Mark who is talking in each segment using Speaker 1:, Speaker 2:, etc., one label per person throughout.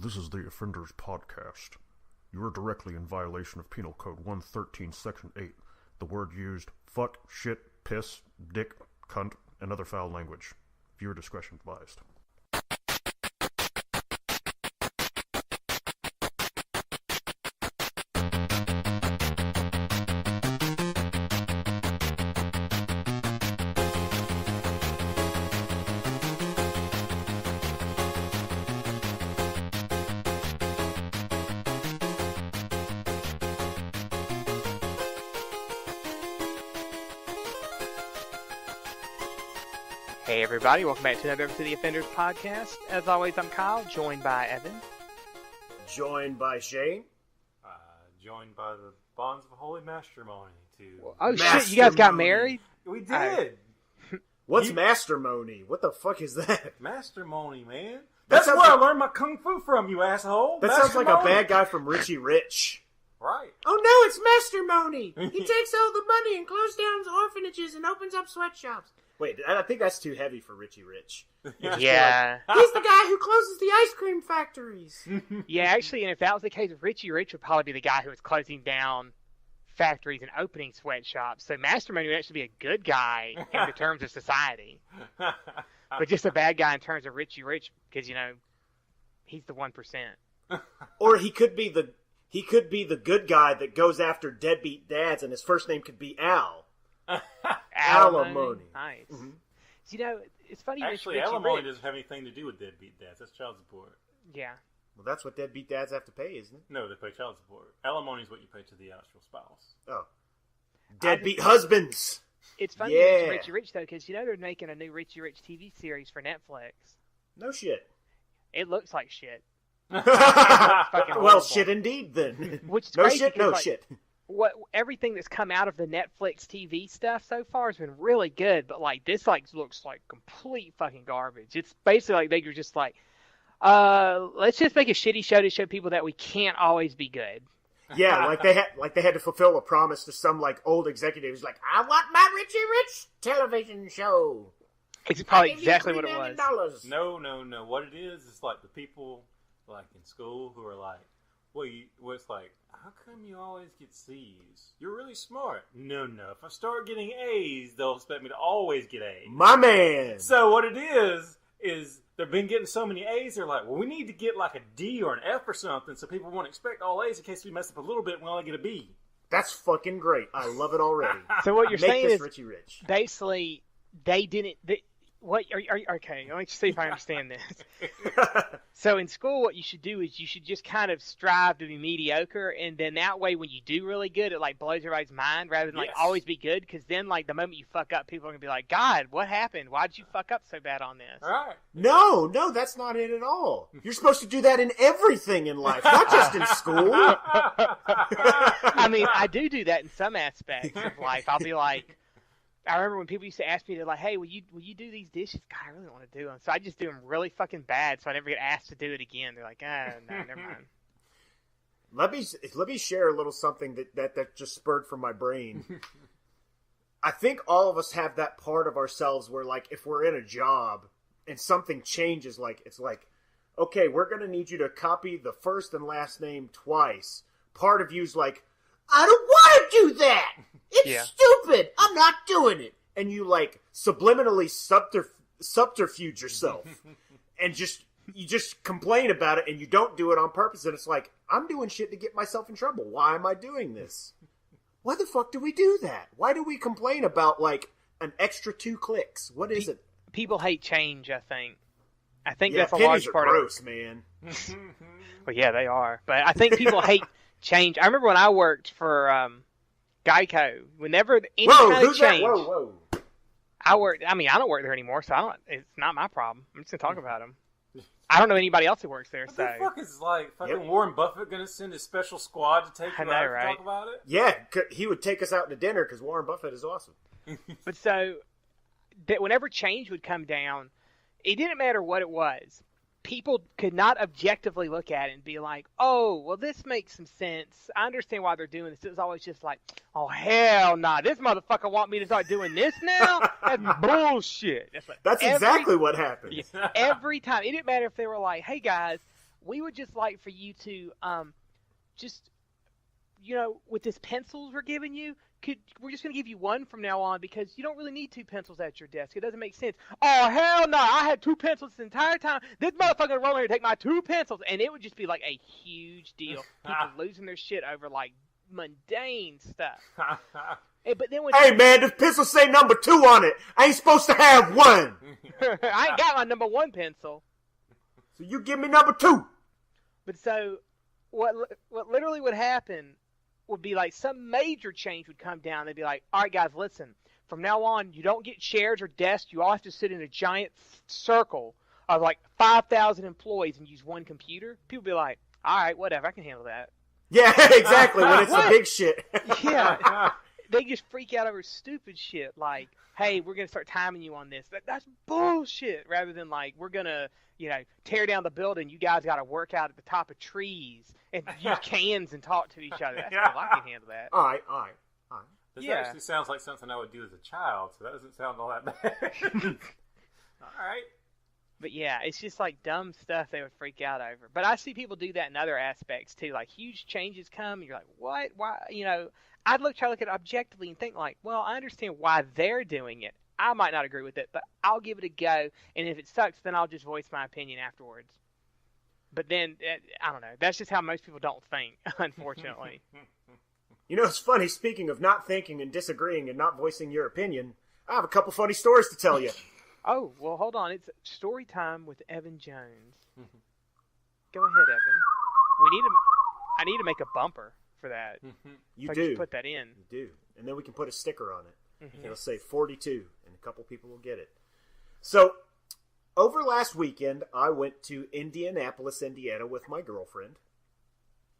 Speaker 1: This is the Offenders Podcast. You are directly in violation of Penal Code 113, Section 8. The word used, fuck, shit, piss, dick, cunt, and other foul language. Viewer discretion advised.
Speaker 2: Hey everybody, welcome back to another episode of the Offenders Podcast. As always, I'm Kyle, joined by Evan.
Speaker 3: Joined by Shane.
Speaker 4: Joined by the bonds of holy matrimony to...
Speaker 2: Oh shit, you guys got married?
Speaker 4: We did!
Speaker 3: What's mastermony? What the fuck is that?
Speaker 4: Mastermony, man.
Speaker 3: That
Speaker 4: That's
Speaker 3: sounds
Speaker 4: where I
Speaker 3: like-
Speaker 4: learned my kung fu from, you asshole!
Speaker 3: That sounds like a
Speaker 4: Mastermony.
Speaker 3: bad guy from Richie Rich.
Speaker 4: Right.
Speaker 5: Oh no, it's mastermony! He takes all the money and closes down orphanages and opens up sweatshops.
Speaker 3: Wait, I think that's too heavy for Richie Rich.
Speaker 2: Yeah.
Speaker 5: He's the guy who closes the ice cream factories.
Speaker 2: Yeah, actually, and if that was the case, Richie Rich would probably be the guy who was closing down factories and opening sweatshops. So Mastermind would actually be a good guy in the terms of society. But just a bad guy in terms of Richie Rich, because, you know, he's the 1%.
Speaker 3: Or he could be the good guy that goes after deadbeat dads, and his first name could be Al. Alimony.
Speaker 2: Nice.
Speaker 3: Mm-hmm.
Speaker 2: So, you know, it's funny.
Speaker 4: Actually,
Speaker 2: Richie
Speaker 4: alimony
Speaker 2: Rich.
Speaker 4: doesn't have anything to do with deadbeat dads. That's child support.
Speaker 2: Yeah.
Speaker 3: Well, that's what deadbeat dads have to pay, isn't it?
Speaker 4: No, they pay child support. Alimony is what you pay to the actual spouse.
Speaker 3: Oh. Deadbeat husbands!
Speaker 2: It's funny you
Speaker 3: Yeah.
Speaker 2: mention Richie Rich, though, because, you know, they're making a new Richie Rich TV series for Netflix.
Speaker 3: No shit.
Speaker 2: It looks like shit.
Speaker 3: Well,
Speaker 2: horrible.
Speaker 3: shit indeed, then.
Speaker 2: Which is
Speaker 3: No
Speaker 2: crazy
Speaker 3: shit,
Speaker 2: because,
Speaker 3: no
Speaker 2: like,
Speaker 3: shit.
Speaker 2: Everything that's come out of the Netflix TV stuff so far has been really good, but like this looks like complete fucking garbage. It's basically like they're just like, let's just make a shitty show to show people that we can't always be good.
Speaker 3: Yeah, like they had to fulfill a promise to some like old executive who's like, I want my Richie Rich television show.
Speaker 2: It's probably
Speaker 5: Give you
Speaker 2: exactly what it was.
Speaker 5: $3 million.
Speaker 4: No. What it is like the people like in school who are like, it's like, how come you always get C's? You're really smart. No. If I start getting A's, they'll expect me to always get A's.
Speaker 3: My man.
Speaker 4: So what it is they've been getting so many A's, they're like, well, we need to get like a D or an F or something so people won't expect all A's in case we mess up a little bit and we only get a B.
Speaker 3: That's fucking great. I love it already.
Speaker 2: So what you're
Speaker 3: Make
Speaker 2: saying
Speaker 3: this
Speaker 2: is
Speaker 3: Richie Rich.
Speaker 2: basically they didn't. What are okay? Let me see if I understand this. So in school, what you should do is you should just kind of strive to be mediocre, and then that way, when you do really good, it like blows everybody's mind rather than like
Speaker 4: Yes.
Speaker 2: always be good. Because then, like the moment you fuck up, people are gonna be like, "God, what happened? Why did you fuck up so bad on this?"
Speaker 4: All right.
Speaker 3: No, that's not it at all. You're supposed to do that in everything in life, not just in school.
Speaker 2: I mean, I do that in some aspects of life. I'll be like, I remember when people used to ask me to like, "Hey, will you do these dishes?" God, I really don't want to do them, so I just do them really fucking bad, so I never get asked to do it again. They're like, no, never mind.
Speaker 3: Let me share a little something that just spurred from my brain. I think all of us have that part of ourselves where, like, if we're in a job and something changes, like, it's like, okay, we're going to need you to copy the first and last name twice. Part of you's like, I don't want to do that. It's stupid. I'm not doing it. And you, like, subliminally subterfuge yourself. And you just complain about it, and you don't do it on purpose. And it's like, I'm doing shit to get myself in trouble. Why am I doing this? Why the fuck do we do that? Why do we complain about, like, an extra 2 clicks? What is it?
Speaker 2: People hate change, I think. I think
Speaker 3: Yeah,
Speaker 2: that's a
Speaker 3: pennies
Speaker 2: large
Speaker 3: are
Speaker 2: part
Speaker 3: gross,
Speaker 2: of
Speaker 3: man.
Speaker 2: Well, yeah, they are. But I think people hate change. I remember when I worked for Geico, whenever any kind of
Speaker 3: Who's that?
Speaker 2: change,
Speaker 3: Whoa.
Speaker 2: I don't work there anymore, so it's not my problem. I'm just going to talk about them. I don't know anybody else who works there,
Speaker 4: What
Speaker 2: so.
Speaker 4: the fuck is like fucking Warren Buffett gonna send his special squad to take
Speaker 2: I
Speaker 4: you
Speaker 2: know,
Speaker 4: out to
Speaker 2: right?
Speaker 4: talk about it?
Speaker 3: Yeah, he would take us out to dinner because Warren Buffett is awesome.
Speaker 2: But so, that whenever change would come down, it didn't matter what it was. People could not objectively look at it and be like, oh, well, this makes some sense. I understand why they're doing this. It was always just like, oh, hell nah. This motherfucker want me to start doing this now? That's bullshit.
Speaker 3: That's exactly what happened.
Speaker 2: Every time. It didn't matter if they were like, hey, guys, we would just like for you to just, with this pencils we're giving you, we're just going to give you one from now on because you don't really need 2 pencils at your desk. It doesn't make sense. Oh, hell no. I had 2 pencils this entire time. This motherfucker roll here and take my 2 pencils. And it would just be like a huge deal. People losing their shit over like mundane stuff. But then
Speaker 3: hey, man, this pencil say number 2 on it. I ain't supposed to have 1.
Speaker 2: I ain't got my number 1 pencil.
Speaker 3: So you give me number 2.
Speaker 2: But so what literally would happen would be like some major change would come down. They'd be like, all right, guys, listen. From now on, you don't get chairs or desks. You all have to sit in a giant circle of like 5,000 employees and use 1 computer. People be like, all right, whatever. I can handle that.
Speaker 3: Yeah, exactly. When it's the big shit.
Speaker 2: Yeah. They just freak out over stupid shit like, hey, we're going to start timing you on this. That's bullshit. Rather than like, we're going to, tear down the building. You guys got to work out at the top of trees and use cans and talk to each other. That's cool. I can handle that.
Speaker 3: All right.
Speaker 4: This actually sounds like something I would do as a child, so that doesn't sound all that bad. All right.
Speaker 2: But yeah, it's just like dumb stuff they would freak out over. But I see people do that in other aspects too. Like huge changes come and you're like, what? Why? I'd try to look at it objectively and think like, well, I understand why they're doing it. I might not agree with it, but I'll give it a go. And if it sucks, then I'll just voice my opinion afterwards. But then, I don't know. That's just how most people don't think, unfortunately.
Speaker 3: It's funny, speaking of not thinking and disagreeing and not voicing your opinion, I have a couple funny stories to tell you.
Speaker 2: Oh, well, hold on. It's story time with Evan Jones. Go ahead, Evan. I need to make a bumper for that.
Speaker 3: You do.
Speaker 2: Just put that in.
Speaker 3: You do. And then we can put a sticker on it.
Speaker 2: Mm-hmm.
Speaker 3: It'll say 42, and a couple people will get it. So, over last weekend, I went to Indianapolis, Indiana with my girlfriend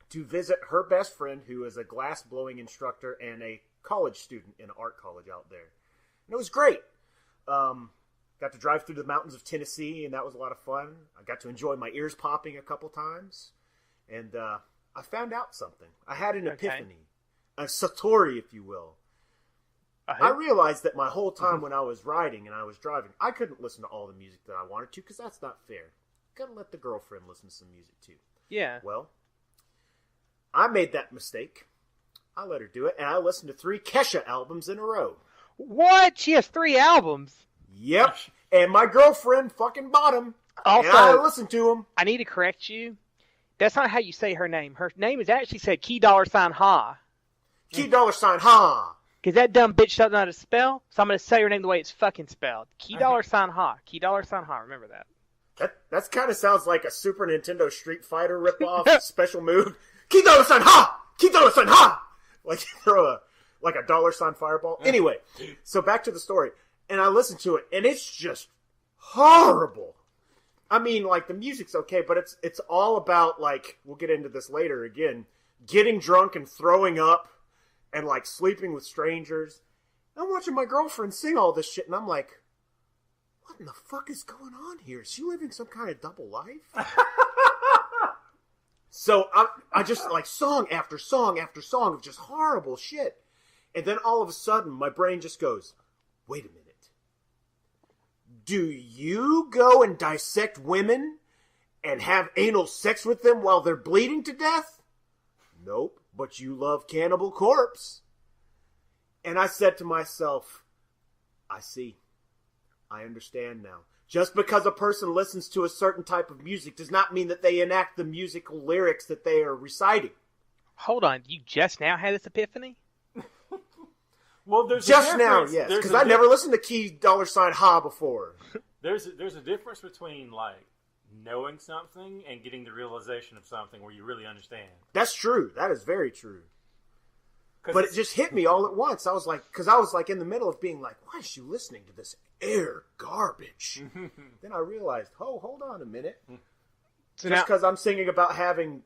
Speaker 3: to visit her best friend who is a glass blowing instructor and a college student in an art college out there. And it was great. Got to drive through the mountains of Tennessee, and that was a lot of fun. I got to enjoy my ears popping a couple times. And I found out something. I had an epiphany. A satori, if you will. I realized that my whole time when I was riding and I was driving, I couldn't listen to all the music that I wanted to because that's not fair. Gotta let the girlfriend listen to some music too.
Speaker 2: Yeah.
Speaker 3: Well, I made that mistake. I let her do it, and I listened to 3 Kesha albums in a row.
Speaker 2: What? She has 3 albums?
Speaker 3: Yep. And my girlfriend fucking bought them.
Speaker 2: Also,
Speaker 3: and I listened to them.
Speaker 2: I need to correct you. That's not how you say her name. Her name is actually said Key $sign Ha.
Speaker 3: Key $sign Ha.
Speaker 2: Because that dumb bitch doesn't know how to spell, so I'm going to say her name the way it's fucking spelled. Key $sign Ha. Key $sign Ha. Remember that.
Speaker 3: That kind of sounds like a Super Nintendo Street Fighter ripoff special move. Key $sign Ha! Key $sign Ha! Like throw a $sign fireball. Anyway, so back to the story. And I listened to it, and it's just horrible. I mean, like, the music's okay, but it's all about, like, we'll get into this later again, getting drunk and throwing up and, like, sleeping with strangers. I'm watching my girlfriend sing all this shit, and I'm like, what in the fuck is going on here? Is she living some kind of double life? So I just, like, song after song after song of just horrible shit. And then all of a sudden, my brain just goes, wait a minute. Do you go and dissect women and have anal sex with them while they're bleeding to death? Nope, but you love Cannibal Corpse. And I said to myself, I see. I understand now. Just because a person listens to a certain type of music does not mean that they enact the musical lyrics that they are reciting.
Speaker 2: Hold on, you just now had this epiphany?
Speaker 4: Well, there's
Speaker 3: just now, yes, because I never listened to Key $sign Ha before.
Speaker 4: There's a difference between like knowing something and getting the realization of something where you really understand.
Speaker 3: That's true. That is very true. But it just hit me all at once. I was like, in the middle of being like, why is she listening to this air garbage? Then I realized, hold on a minute. So just because I'm singing about having,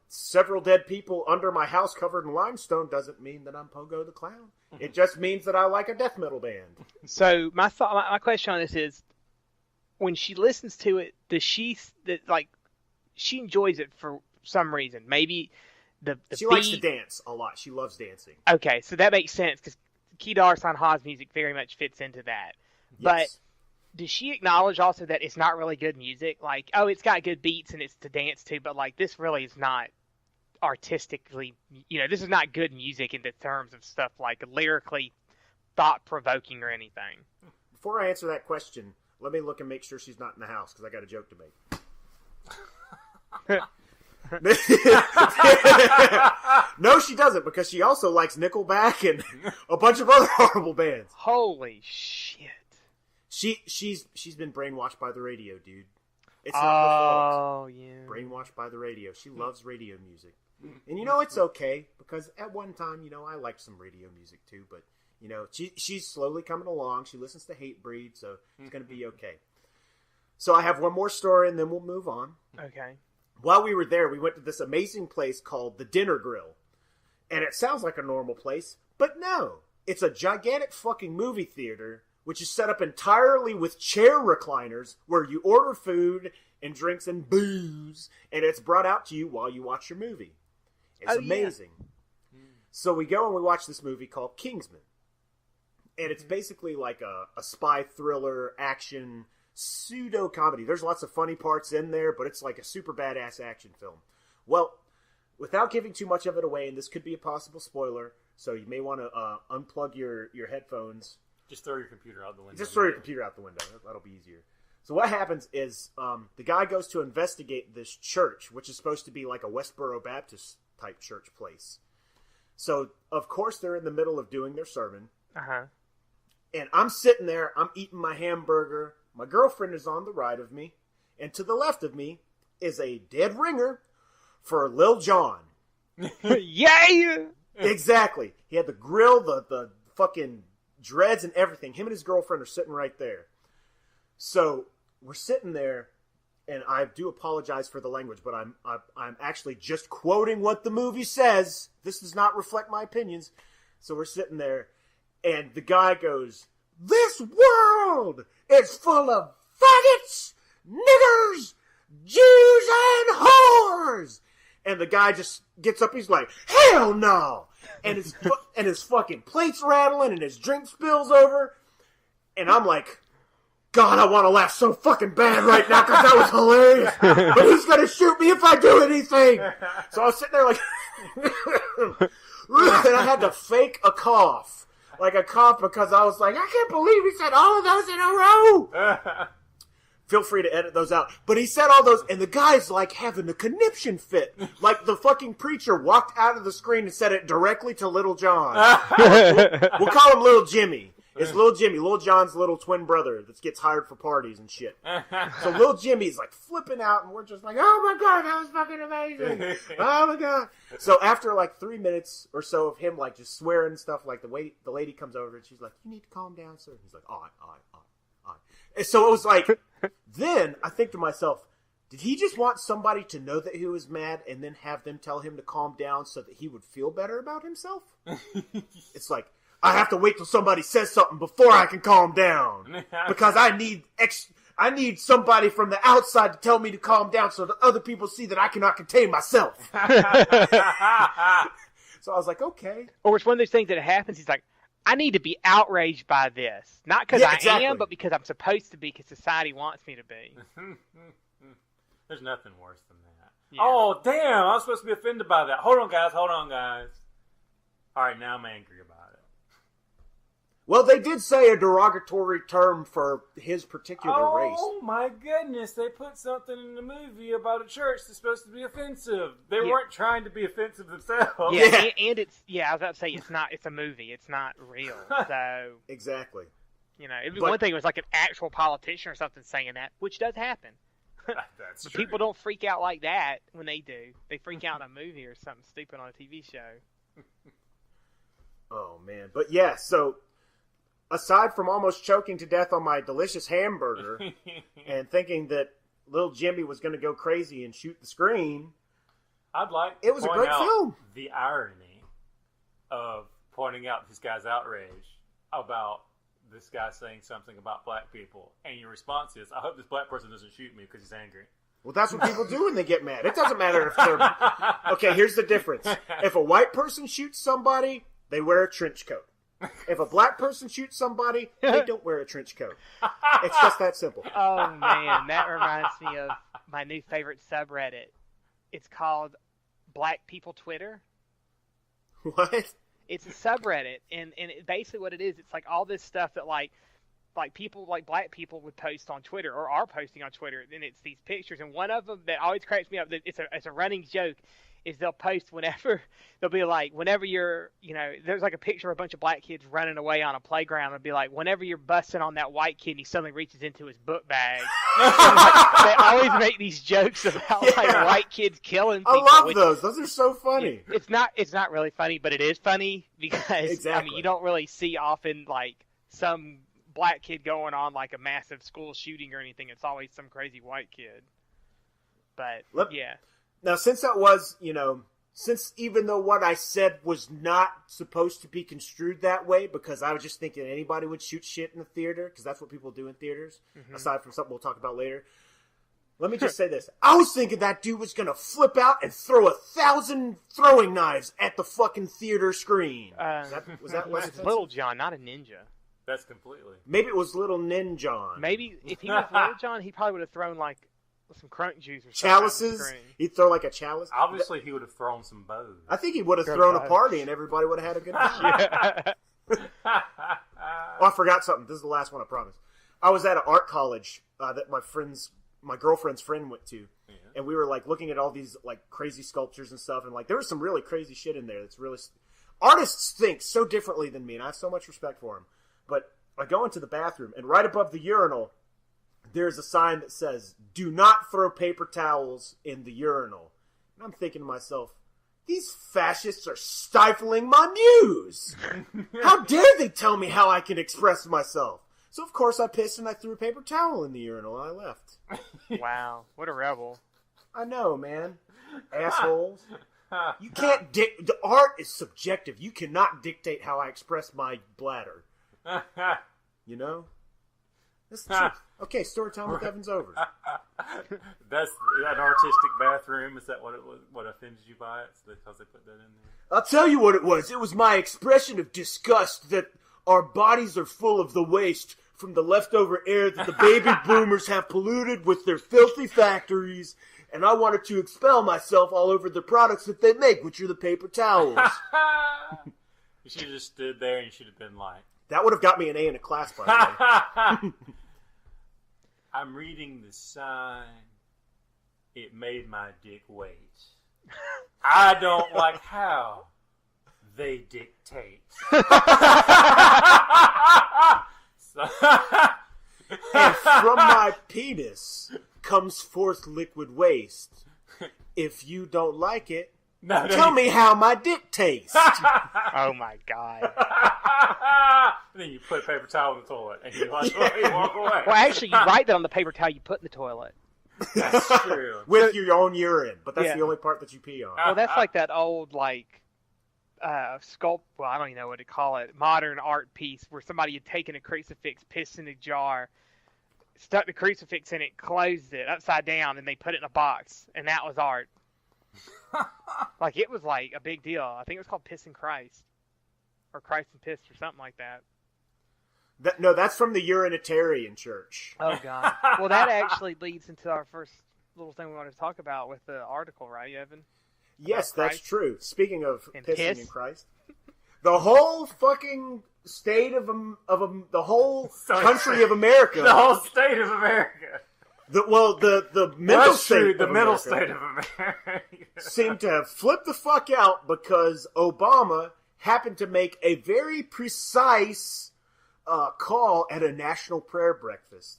Speaker 3: several dead people under my house covered in limestone doesn't mean that I'm Pogo the Clown. It just means that I like a death metal band.
Speaker 2: So my question on this is, when she listens to it, she enjoys it for some reason? Maybe
Speaker 3: she likes to dance a lot. She loves dancing.
Speaker 2: Okay, so that makes sense because Key $sign Ha's music very much fits into that. Yes. does she acknowledge also that it's not really good music? Like, oh, it's got good beats and it's to dance to, but like this really is not artistically, this is not good music in the terms of stuff like lyrically thought-provoking or anything.
Speaker 3: Before I answer that question, let me look and make sure she's not in the house, because I got a joke to make. No, she doesn't, because she also likes Nickelback and a bunch of other horrible bands.
Speaker 2: Holy shit.
Speaker 3: She's been brainwashed by the radio, dude. It's not her fault.
Speaker 2: Oh, yeah.
Speaker 3: Brainwashed by the radio. She loves radio music. And it's okay, because at one time, I liked some radio music too, but, she's slowly coming along. She listens to Hatebreed, so it's going to be okay. So I have one more story, and then we'll move on.
Speaker 2: Okay.
Speaker 3: While we were there, we went to this amazing place called the Dinner Grill. And it sounds like a normal place, but no. It's a gigantic fucking movie theater, which is set up entirely with chair recliners, where you order food and drinks and booze, and it's brought out to you while you watch your movie. It's amazing. Yeah. So we go and we watch this movie called Kingsman. And it's basically like a spy thriller, action, pseudo-comedy. There's lots of funny parts in there, but it's like a super badass action film. Well, without giving too much of it away, and this could be a possible spoiler, so you may want to unplug your headphones.
Speaker 4: Just throw your computer out the window.
Speaker 3: Just throw your computer out the window. That'll be easier. So what happens is the guy goes to investigate this church, which is supposed to be like a Westboro Baptist type church place. So, of course, they're in the middle of doing their sermon.
Speaker 2: Uh-huh.
Speaker 3: And I'm sitting there, I'm eating my hamburger. My girlfriend is on the right of me. And to the left of me is a dead ringer for Lil Jon.
Speaker 2: Yay!
Speaker 3: Exactly. He had the grill, the fucking dreads and everything. Him and his girlfriend are sitting right there. So we're sitting there, and I do apologize for the language, but I'm actually just quoting what the movie says. This does not reflect my opinions. So we're sitting there, and the guy goes, "This world is full of faggots, niggers, Jews, and whores." And the guy just gets up. He's like, "Hell no!" And his fucking plate's rattling, and his drink spills over. And I'm like, God, I want to laugh so fucking bad right now because that was hilarious. But he's gonna shoot me if I do anything. So I was sitting there like, and I had to fake a cough. Like a cough, because I was like, I can't believe he said all of those in a row. Feel free to edit those out. But he said all those, and the guy's like having a conniption fit. Like the fucking preacher walked out of the screen and said it directly to Little John. We'll call him Little Jimmy. It's Little Jimmy, Little John's little twin brother that gets hired for parties and shit. So Little Jimmy's like flipping out, and we're just like, oh my God, that was fucking amazing. Oh my God. So after like 3 minutes or so of him like just swearing and stuff, like the lady comes over and she's like, "You need to calm down, sir." And he's like, "All right. And so it was like, then I think to myself, did he just want somebody to know that he was mad and then have them tell him to calm down so that he would feel better about himself? It's like, I have to wait till somebody says something before I can calm down, because I need somebody from the outside to tell me to calm down so that other people see that I cannot contain myself. So I was like, okay.
Speaker 2: Or it's one of those things that happens. He's like, I need to be outraged by this, not because I am, but because I'm supposed to be, because society wants me to be.
Speaker 4: There's nothing worse than that.
Speaker 2: Yeah.
Speaker 4: Oh, damn! I was supposed to be offended by that. Hold on, guys. All right, now I'm angry about it.
Speaker 3: Well, they did say a derogatory term for his particular race.
Speaker 4: Oh my goodness, they put something in the movie about a church that's supposed to be offensive. They weren't trying to be offensive themselves.
Speaker 2: Yeah, and it's, I was about to say, it's a movie. It's not real. So,
Speaker 3: exactly.
Speaker 2: It'd be one thing if it was like an actual politician or something saying that, which does happen.
Speaker 4: That's
Speaker 2: But
Speaker 4: true.
Speaker 2: people don't freak out like that when they do. They freak out in a movie or something stupid on a TV show.
Speaker 3: Oh, man. But yeah, so aside from almost choking to death on my delicious hamburger and thinking that little Jimmy was going to go crazy and shoot the screen,
Speaker 4: I'd like to
Speaker 3: it was a
Speaker 4: point
Speaker 3: great
Speaker 4: out
Speaker 3: film.
Speaker 4: The irony of pointing out this guy's outrage about this guy saying something about black people, and your response is, I hope this black person doesn't shoot me because he's angry.
Speaker 3: Well, that's what people do when they get mad. It doesn't matter if they're... Okay, here's the difference. If a white person shoots somebody, they wear a trench coat. If a black person shoots somebody, they don't wear a trench coat. It's just that simple.
Speaker 2: Oh man, that reminds me of my new favorite subreddit. It's called Black People Twitter.
Speaker 3: What?
Speaker 2: It's a subreddit, and basically what it is, it's like all this stuff that like people, like black people would post on Twitter or are posting on Twitter, and it's these pictures, and one of them that always cracks me up, it's a running joke, is they'll post whenever, they'll be like, whenever you're, there's like a picture of a bunch of black kids running away on a playground, it'll be like, whenever you're busting on that white kid and he suddenly reaches into his book bag. They always make these jokes about like white kids killing people.
Speaker 3: I love those. Those are so funny.
Speaker 2: It's not really funny, but it is funny because,
Speaker 3: exactly.
Speaker 2: you don't really see often like some black kid going on like a massive school shooting or anything. It's always some crazy white kid. But, yeah.
Speaker 3: Now, since that was, since even though what I said was not supposed to be construed that way, because I was just thinking anybody would shoot shit in the theater, because that's what people do in theaters, aside from something we'll talk about later. Let me just say this. I was thinking that dude was going to flip out and throw 1,000 throwing knives at the fucking theater screen. Was that
Speaker 2: Little John, not a ninja.
Speaker 4: That's completely.
Speaker 3: Maybe it was Little Nin John.
Speaker 2: Maybe if he was Little John, he probably would have thrown like some crunk juice or something.
Speaker 3: Chalices? He'd throw like a chalice?
Speaker 4: Obviously, he would have thrown some bows.
Speaker 3: I think he would have thrown a party and everybody would have had a good time. Oh, I forgot something. This is the last one, I promise. I was at an art college that my girlfriend's friend went to. Yeah. And we were like looking at all these like crazy sculptures and stuff. And like there was some really crazy shit in there that's really... Artists think so differently than me, and I have so much respect for them. But I go into the bathroom, and right above the urinal, there's a sign that says, "Do not throw paper towels in the urinal." And I'm thinking to myself, these fascists are stifling my muse. How dare they tell me how I can express myself? So, of course, I pissed and I threw a paper towel in the urinal and I left.
Speaker 2: Wow, what a rebel.
Speaker 3: I know, man. Assholes. You can't the art is subjective. You cannot dictate how I express my bladder. You know? That's the truth. Okay, story time with Evan's over.
Speaker 4: That's an artistic bathroom. Is that what it was? What offended you by it? Because they put that in there?
Speaker 3: I'll tell you what it was. It was my expression of disgust that our bodies are full of the waste from the leftover air that the baby boomers have polluted with their filthy factories, and I wanted to expel myself all over the products that they make, which are the paper towels.
Speaker 4: You should have just stood there and you should have been like...
Speaker 3: That would have got me an A in a class, by the way.
Speaker 4: I'm reading the sign. It made my dick wait. I don't like how they dictate.
Speaker 3: And from my penis comes forth liquid waste. If you don't like it, tell me how my dick tastes.
Speaker 2: Oh my god.
Speaker 4: And then you put a paper towel in the toilet and you walk away.
Speaker 2: Well, actually, you write that on the paper towel you put in the toilet.
Speaker 4: That's true.
Speaker 3: With your own urine, but that's the only part that you pee on.
Speaker 2: Well, that's like that old, like, well, I don't even know what to call it, modern art piece where somebody had taken a crucifix, pissed in a jar, stuck the crucifix in it, closed it upside down, and they put it in a box, and that was art. Like, it was like a big deal. I think it was called Piss and Christ. Or Christ and Piss or something like that.
Speaker 3: No, that's from the Urinitarian Church.
Speaker 2: Oh, God. Well, that actually leads into our first little thing we wanted to talk about with the article, right, Evan?
Speaker 3: Yes, that's true. Speaking of pissing in Christ, the whole fucking state of the whole country of America.
Speaker 4: The whole state of America.
Speaker 3: The middle state
Speaker 4: of America
Speaker 3: seemed to have flipped the fuck out because Obama happened to make a very precise call at a national prayer breakfast.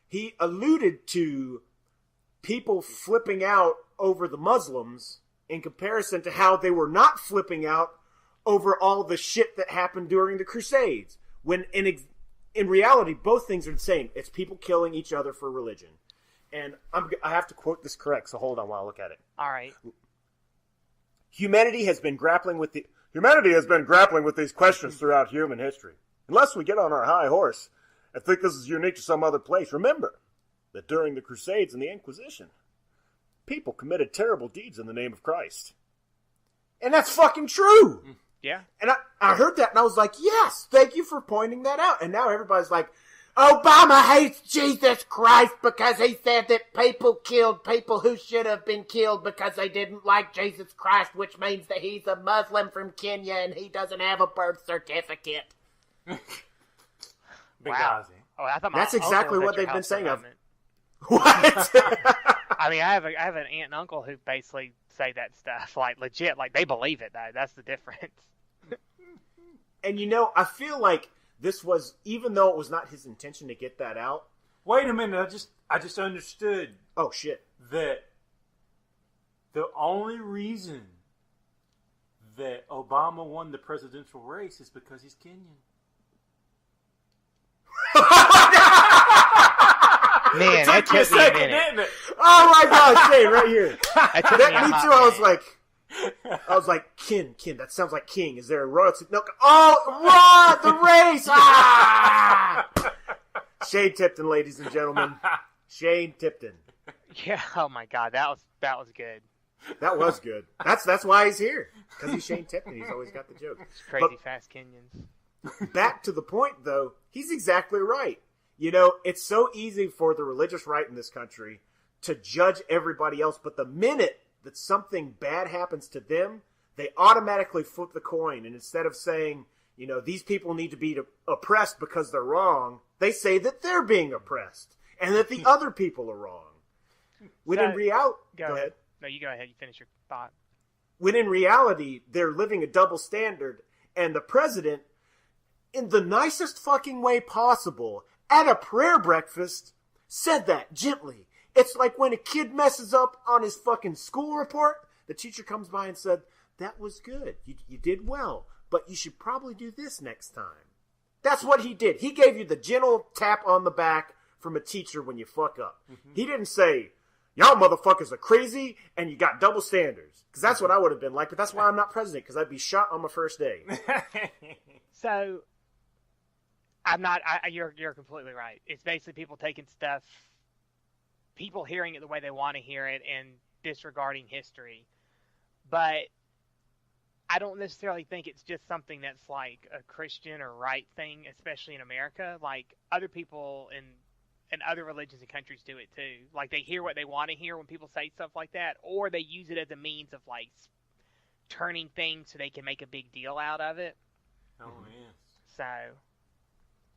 Speaker 3: He alluded to people flipping out over the Muslims in comparison to how they were not flipping out over all the shit that happened during the Crusades. When in reality, both things are the same. It's people killing each other for religion. And I have to quote this correct, so hold on while I look at it.
Speaker 2: All right.
Speaker 3: Humanity has been grappling with these questions throughout human history. Unless we get on our high horse and think this is unique to some other place, remember that during the Crusades and the Inquisition, people committed terrible deeds in the name of Christ. And that's fucking true!
Speaker 2: Yeah.
Speaker 3: And I heard that and I was like, yes, thank you for pointing that out. And now everybody's like, Obama hates Jesus Christ because he said that people killed people who should have been killed because they didn't like Jesus Christ, which means that he's a Muslim from Kenya and he doesn't have a birth certificate.
Speaker 2: Wow. Oh, I thought
Speaker 3: that's exactly what they've been saying of
Speaker 2: What? I mean, I have an aunt and uncle who basically say that stuff, like legit, like they believe it though. That's the difference.
Speaker 3: And I feel like this was, even though it was not his intention to get that out.
Speaker 4: Wait a minute, I just understood.
Speaker 3: Oh shit.
Speaker 4: That the only reason that Obama won the presidential race is because he's Kenyan.
Speaker 2: Man, that took me a minute.
Speaker 3: Oh my God, Shane, right here. Me too. I was like, Kin, that sounds like king. Is there a royalty? No. Oh, the race! Ah! Shane Tipton, ladies and gentlemen. Shane Tipton.
Speaker 2: Yeah. Oh my God, that was good.
Speaker 3: That was good. That's why he's here, because he's Shane Tipton. He's always got the joke.
Speaker 2: It's crazy fast Kenyans.
Speaker 3: Back to the point, though. He's exactly right. It's so easy for the religious right in this country to judge everybody else, but the minute that something bad happens to them, they automatically flip the coin. And instead of saying, these people need to be oppressed because they're wrong, they say that they're being oppressed and that the other people are wrong. When in reality... Go ahead.
Speaker 2: No, you go ahead. You finish your thought.
Speaker 3: When in reality, they're living a double standard, and the president, in the nicest fucking way possible, at a prayer breakfast, said that gently. It's like when a kid messes up on his fucking school report, the teacher comes by and said, that was good. You did well, but you should probably do this next time. That's what he did. He gave you the gentle tap on the back from a teacher when you fuck up. Mm-hmm. He didn't say, y'all motherfuckers are crazy and you got double standards. Because that's what I would have been like, but that's why I'm not president, because I'd be shot on my first day.
Speaker 2: So, you're completely right. It's basically people taking stuff, people hearing it the way they want to hear it and disregarding history. But I don't necessarily think it's just something that's like a Christian or right thing, especially in America. Like other people in other religions and countries do it too. Like they hear what they want to hear when people say stuff like that, or they use it as a means of like turning things so they can make a big deal out of it.
Speaker 4: Oh yeah.
Speaker 2: So,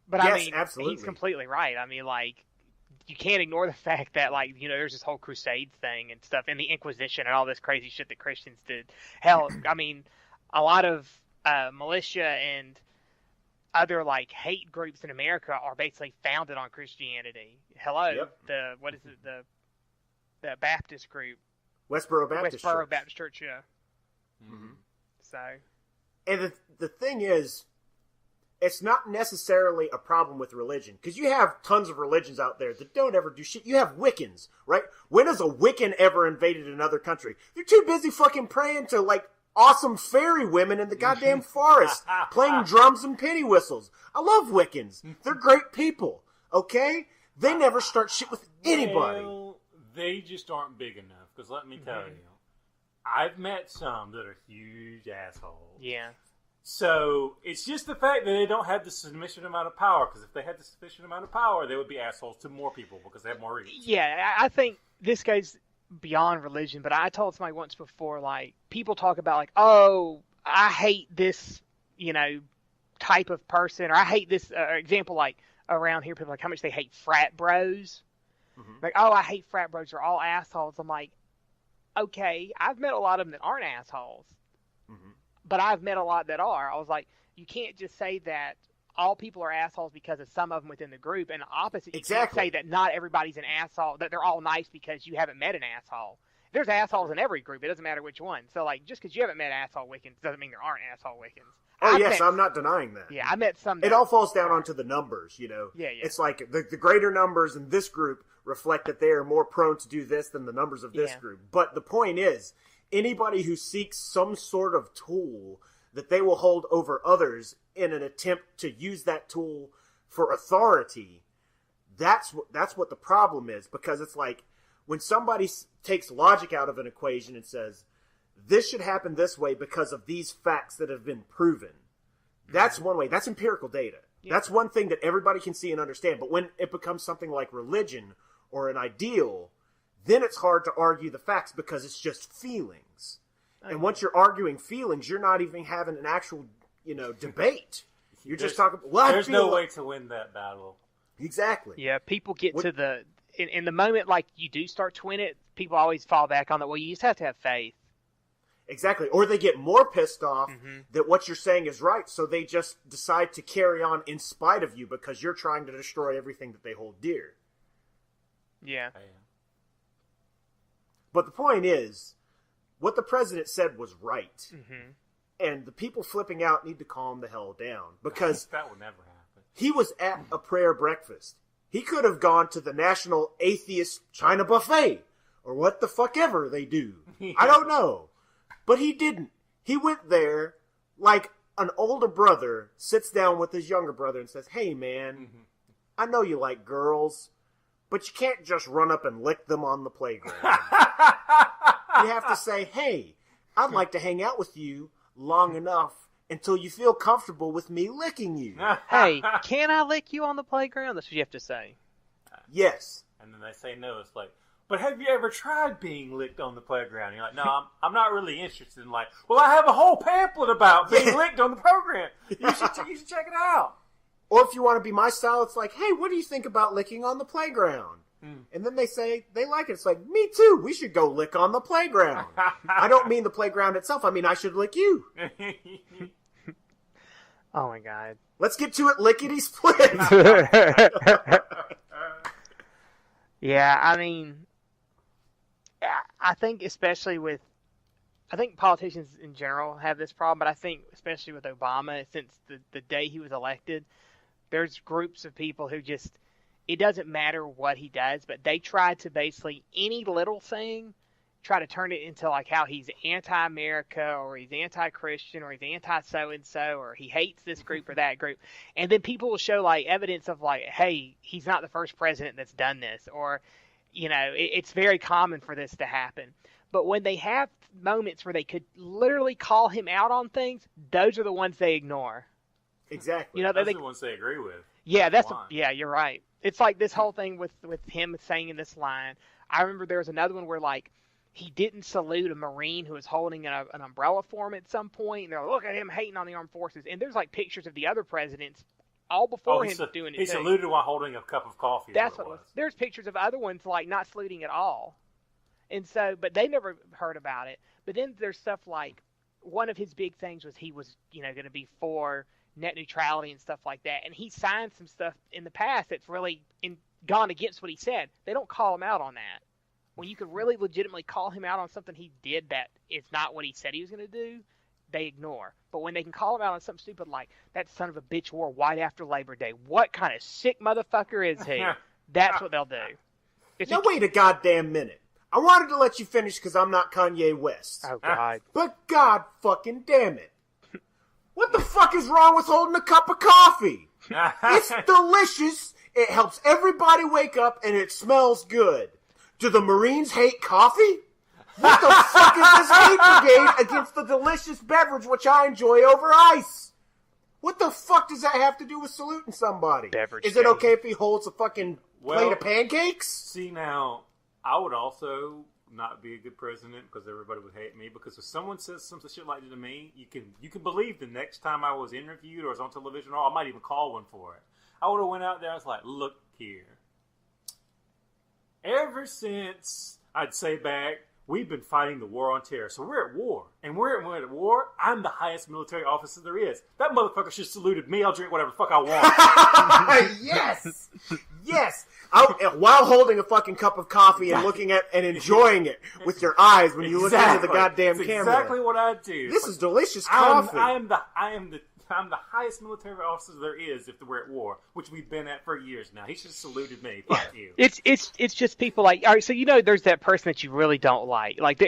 Speaker 2: but
Speaker 3: yes,
Speaker 2: I mean,
Speaker 3: absolutely.
Speaker 2: He's completely right. I mean, like, you can't ignore the fact that, like, there's this whole Crusades thing and stuff, and the Inquisition and all this crazy shit that Christians did. Hell, I mean, a lot of militia and other, like, hate groups in America are basically founded on Christianity. Hello,
Speaker 3: yep.
Speaker 2: The Baptist group.
Speaker 3: Westboro Baptist
Speaker 2: Church, yeah.
Speaker 3: Mm-hmm.
Speaker 2: So.
Speaker 3: And the thing is, it's not necessarily a problem with religion, because you have tons of religions out there that don't ever do shit. You have Wiccans, right? When has a Wiccan ever invaded another country? They're too busy fucking praying to, like, awesome fairy women in the goddamn forest, playing drums and penny whistles. I love Wiccans. They're great people, okay? They never start shit with anybody.
Speaker 4: Well, they just aren't big enough, because let me tell you, I've met some that are huge assholes.
Speaker 2: Yeah.
Speaker 4: So, it's just the fact that they don't have the sufficient amount of power, because if they had the sufficient amount of power, they would be assholes to more people, because they have more reach.
Speaker 2: Yeah, I think this goes beyond religion, but I told somebody once before, like, people talk about, like, oh, I hate this, type of person, or I hate this, example, like, around here, people are like, how much they hate frat bros. Mm-hmm. Like, oh, I hate frat bros, they're all assholes. I'm like, okay, I've met a lot of them that aren't assholes. Mm-hmm. But I've met a lot that are. I was like, you can't just say that all people are assholes because of some of them within the group. And the opposite, you can't say that not everybody's an asshole, that they're all nice because you haven't met an asshole. There's assholes in every group. It doesn't matter which one. So, like, just because you haven't met asshole Wiccans doesn't mean there aren't asshole Wiccans.
Speaker 3: I'm not denying that.
Speaker 2: Yeah, I met some.
Speaker 3: It all falls down onto the numbers, Yeah. It's like the greater numbers in this group reflect that they are more prone to do this than the numbers of this group. But the point is, anybody who seeks some sort of tool that they will hold over others in an attempt to use that tool for authority, that's what the problem is. Because it's like when somebody takes logic out of an equation and says, this should happen this way because of these facts that have been proven. That's one way. That's empirical data. Yeah. That's one thing that everybody can see and understand. But when it becomes something like religion or an ideal, then it's hard to argue the facts because it's just feelings. And once you're arguing feelings, you're not even having an actual, debate. You're just talking. Well,
Speaker 4: there's no way to win that battle.
Speaker 3: Exactly.
Speaker 2: Yeah, people get to the in the moment like you do start to win it. People always fall back on that. Well, you just have to have faith.
Speaker 3: Exactly. Or they get more pissed off that what you're saying is right, so they just decide to carry on in spite of you because you're trying to destroy everything that they hold dear.
Speaker 2: Yeah.
Speaker 3: But the point is, what the president said was right. And the people flipping out need to calm the hell down. Because
Speaker 4: that would never happen.
Speaker 3: He was at a prayer breakfast. He could have gone to the National Atheist China Buffet. Or what the fuck ever they do. I don't know. But he didn't. He went there like an older brother sits down with his younger brother and says, hey man, I know you like girls, but you can't just run up and lick them on the playground. You have to say, hey, I'd like to hang out with you long enough until you feel comfortable with me licking you.
Speaker 2: Hey, can I lick you on the playground? That's what you have to say.
Speaker 3: Yes.
Speaker 4: And then they say no. It's like, but have you ever tried being licked on the playground? And you're like, no, I'm not really interested in well, I have a whole pamphlet about being licked on the program. You should check it out.
Speaker 3: Or if you want to be my style, it's like, hey, what do you think about licking on the playground? And then they say they like it. It's like, me too. We should go lick on the playground. I don't mean the playground itself. I mean, I should lick you.
Speaker 2: Oh, my God.
Speaker 3: Let's get to it lickety-split.
Speaker 2: Yeah, I mean, I think especially I think politicians in general have this problem, but I think especially with Obama, since the day he was elected, there's groups of people who just, it doesn't matter what he does, but they try to basically, any little thing, try to turn it into like how he's anti-America or he's anti-Christian or he's anti-so-and-so or he hates this group or that group. And then people will show like evidence of like, hey, he's not the first president that's done this, or, it's very common for this to happen. But when they have moments where they could literally call him out on things, those are the ones they ignore.
Speaker 3: Exactly.
Speaker 4: Those are the ones they agree with.
Speaker 2: Yeah, yeah, you're right. It's like this whole thing with him saying in this line. I remember there was another one where like he didn't salute a Marine who was holding an umbrella for him at some point. And they're like, look at him hating on the armed forces. And there's like pictures of the other presidents all before him doing it.
Speaker 4: He saluted while holding a cup of coffee.
Speaker 2: That's what it was. There's pictures of other ones like not saluting at all. And so, but they never heard about it. But then there's stuff like one of his big things was he was, going to be for net neutrality and stuff like that. And he signed some stuff in the past that's really gone against what he said. They don't call him out on that. When you could really legitimately call him out on something he did that is not what he said he was going to do, they ignore. But when they can call him out on something stupid like, that son of a bitch wore white after Labor Day, what kind of sick motherfucker is he? That's what they'll do.
Speaker 3: Now wait a goddamn minute. I wanted to let you finish because I'm not Kanye West.
Speaker 2: Oh, God.
Speaker 3: But God fucking damn it. What the fuck is wrong with holding a cup of coffee? It's delicious. It helps everybody wake up and it smells good. Do the Marines hate coffee? What the fuck is this hate brigade against the delicious beverage which I enjoy over ice? What the fuck does that have to do with saluting somebody?
Speaker 2: Beverage
Speaker 3: is it okay if he holds a fucking plate of pancakes?
Speaker 4: See, now, I would also not be a good president because everybody would hate me. Because if someone says some shit like that to me, you can believe the next time I was interviewed or was on television, or I might even call one for it. I would have went out there. I was like, look here. Ever since I'd say back, we've been fighting the war on terror, so we're at war. And we're at war. I'm the highest military officer there is. That motherfucker should have saluted me. I'll drink whatever the fuck I want.
Speaker 3: Yes! Yes! While holding a fucking cup of coffee and looking at and enjoying it with your eyes when you look into the goddamn camera.
Speaker 4: Exactly what I do.
Speaker 3: This is delicious coffee.
Speaker 4: I'm the highest military officer there is if we're at war, which we've been at for years now. He should have saluted me. Fuck you.
Speaker 2: It's just people like, all right, so there's that person that you really don't like. Like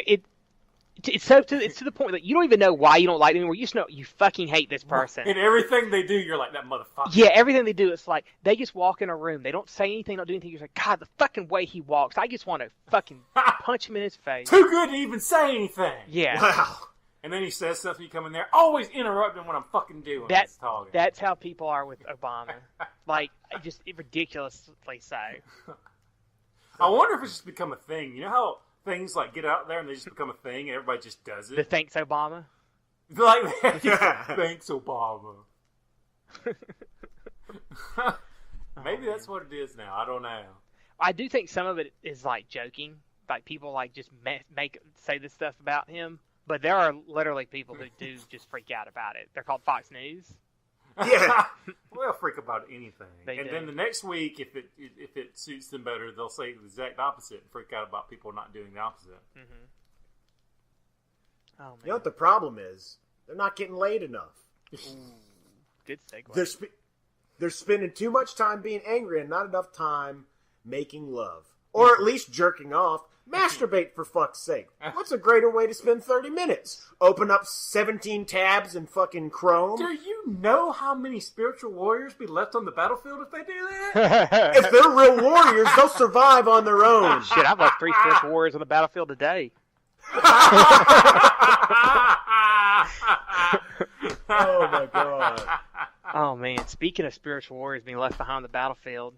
Speaker 2: It's to the point that you don't even know why you don't like them anymore. You just know you fucking hate this person.
Speaker 4: And everything they do, you're like, that motherfucker.
Speaker 2: Yeah, everything they do, it's like they just walk in a room. They don't say anything, don't do anything. You're like, God, the fucking way he walks. I just want to fucking punch him in his face.
Speaker 4: Too good to even say anything.
Speaker 2: Yeah.
Speaker 3: Wow.
Speaker 4: And then he says something, you come in there, always interrupting what I'm fucking doing.
Speaker 2: That's how people are with Obama. Like, just ridiculously so.
Speaker 4: I wonder if it's just become a thing. You know how things like get out there and they just become a thing and everybody just does it?
Speaker 2: The thanks Obama?
Speaker 4: Like that. Thanks, Obama. Maybe that's what it is now. I don't know.
Speaker 2: I do think some of it is like joking. Like people like just say this stuff about him. But there are literally people who do just freak out about it. They're called Fox News.
Speaker 3: Yeah.
Speaker 4: They'll freak about anything.
Speaker 2: They do.
Speaker 4: Then the next week, if it suits them better, they'll say the exact opposite and freak out about people not doing the opposite.
Speaker 2: Mm-hmm. Oh, man.
Speaker 3: You know what the problem is? They're not getting laid enough.
Speaker 2: Ooh, good segue.
Speaker 3: They're spending too much time being angry and not enough time making love. Or at least jerking off. Masturbate, for fuck's sake. What's a greater way to spend 30 minutes? Open up 17 tabs in fucking Chrome?
Speaker 4: Do you know how many spiritual warriors be left on the battlefield if they do that?
Speaker 3: If they're real warriors, they'll survive on their own.
Speaker 2: Shit, I've left 3 spiritual warriors on the battlefield today.
Speaker 3: Oh, my God.
Speaker 2: Oh, man. Speaking of spiritual warriors being left behind on the battlefield.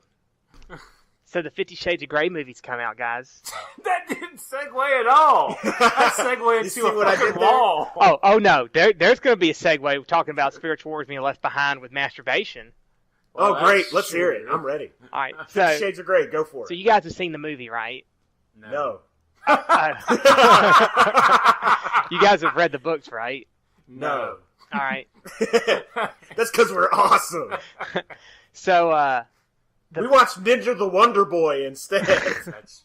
Speaker 2: So the 50 Shades of Grey movie's come out, guys.
Speaker 4: That didn't segue at all. That segued into a fucking wall.
Speaker 2: Oh no. There's going to be a segue talking about spiritual warriors being left behind with masturbation.
Speaker 3: Well,
Speaker 4: Well,
Speaker 3: great.
Speaker 4: that's
Speaker 3: Let's hear it.
Speaker 4: true.
Speaker 3: I'm ready.
Speaker 2: All right.
Speaker 3: 50 Shades of Grey. Go for
Speaker 2: So
Speaker 3: it.
Speaker 2: you guys have seen the movie, right?
Speaker 3: No.
Speaker 2: You guys have read the books, right?
Speaker 3: No.
Speaker 2: All right.
Speaker 3: That's because we're awesome.
Speaker 2: So,
Speaker 3: We watched Ninja the Wonder Boy instead.
Speaker 4: That's...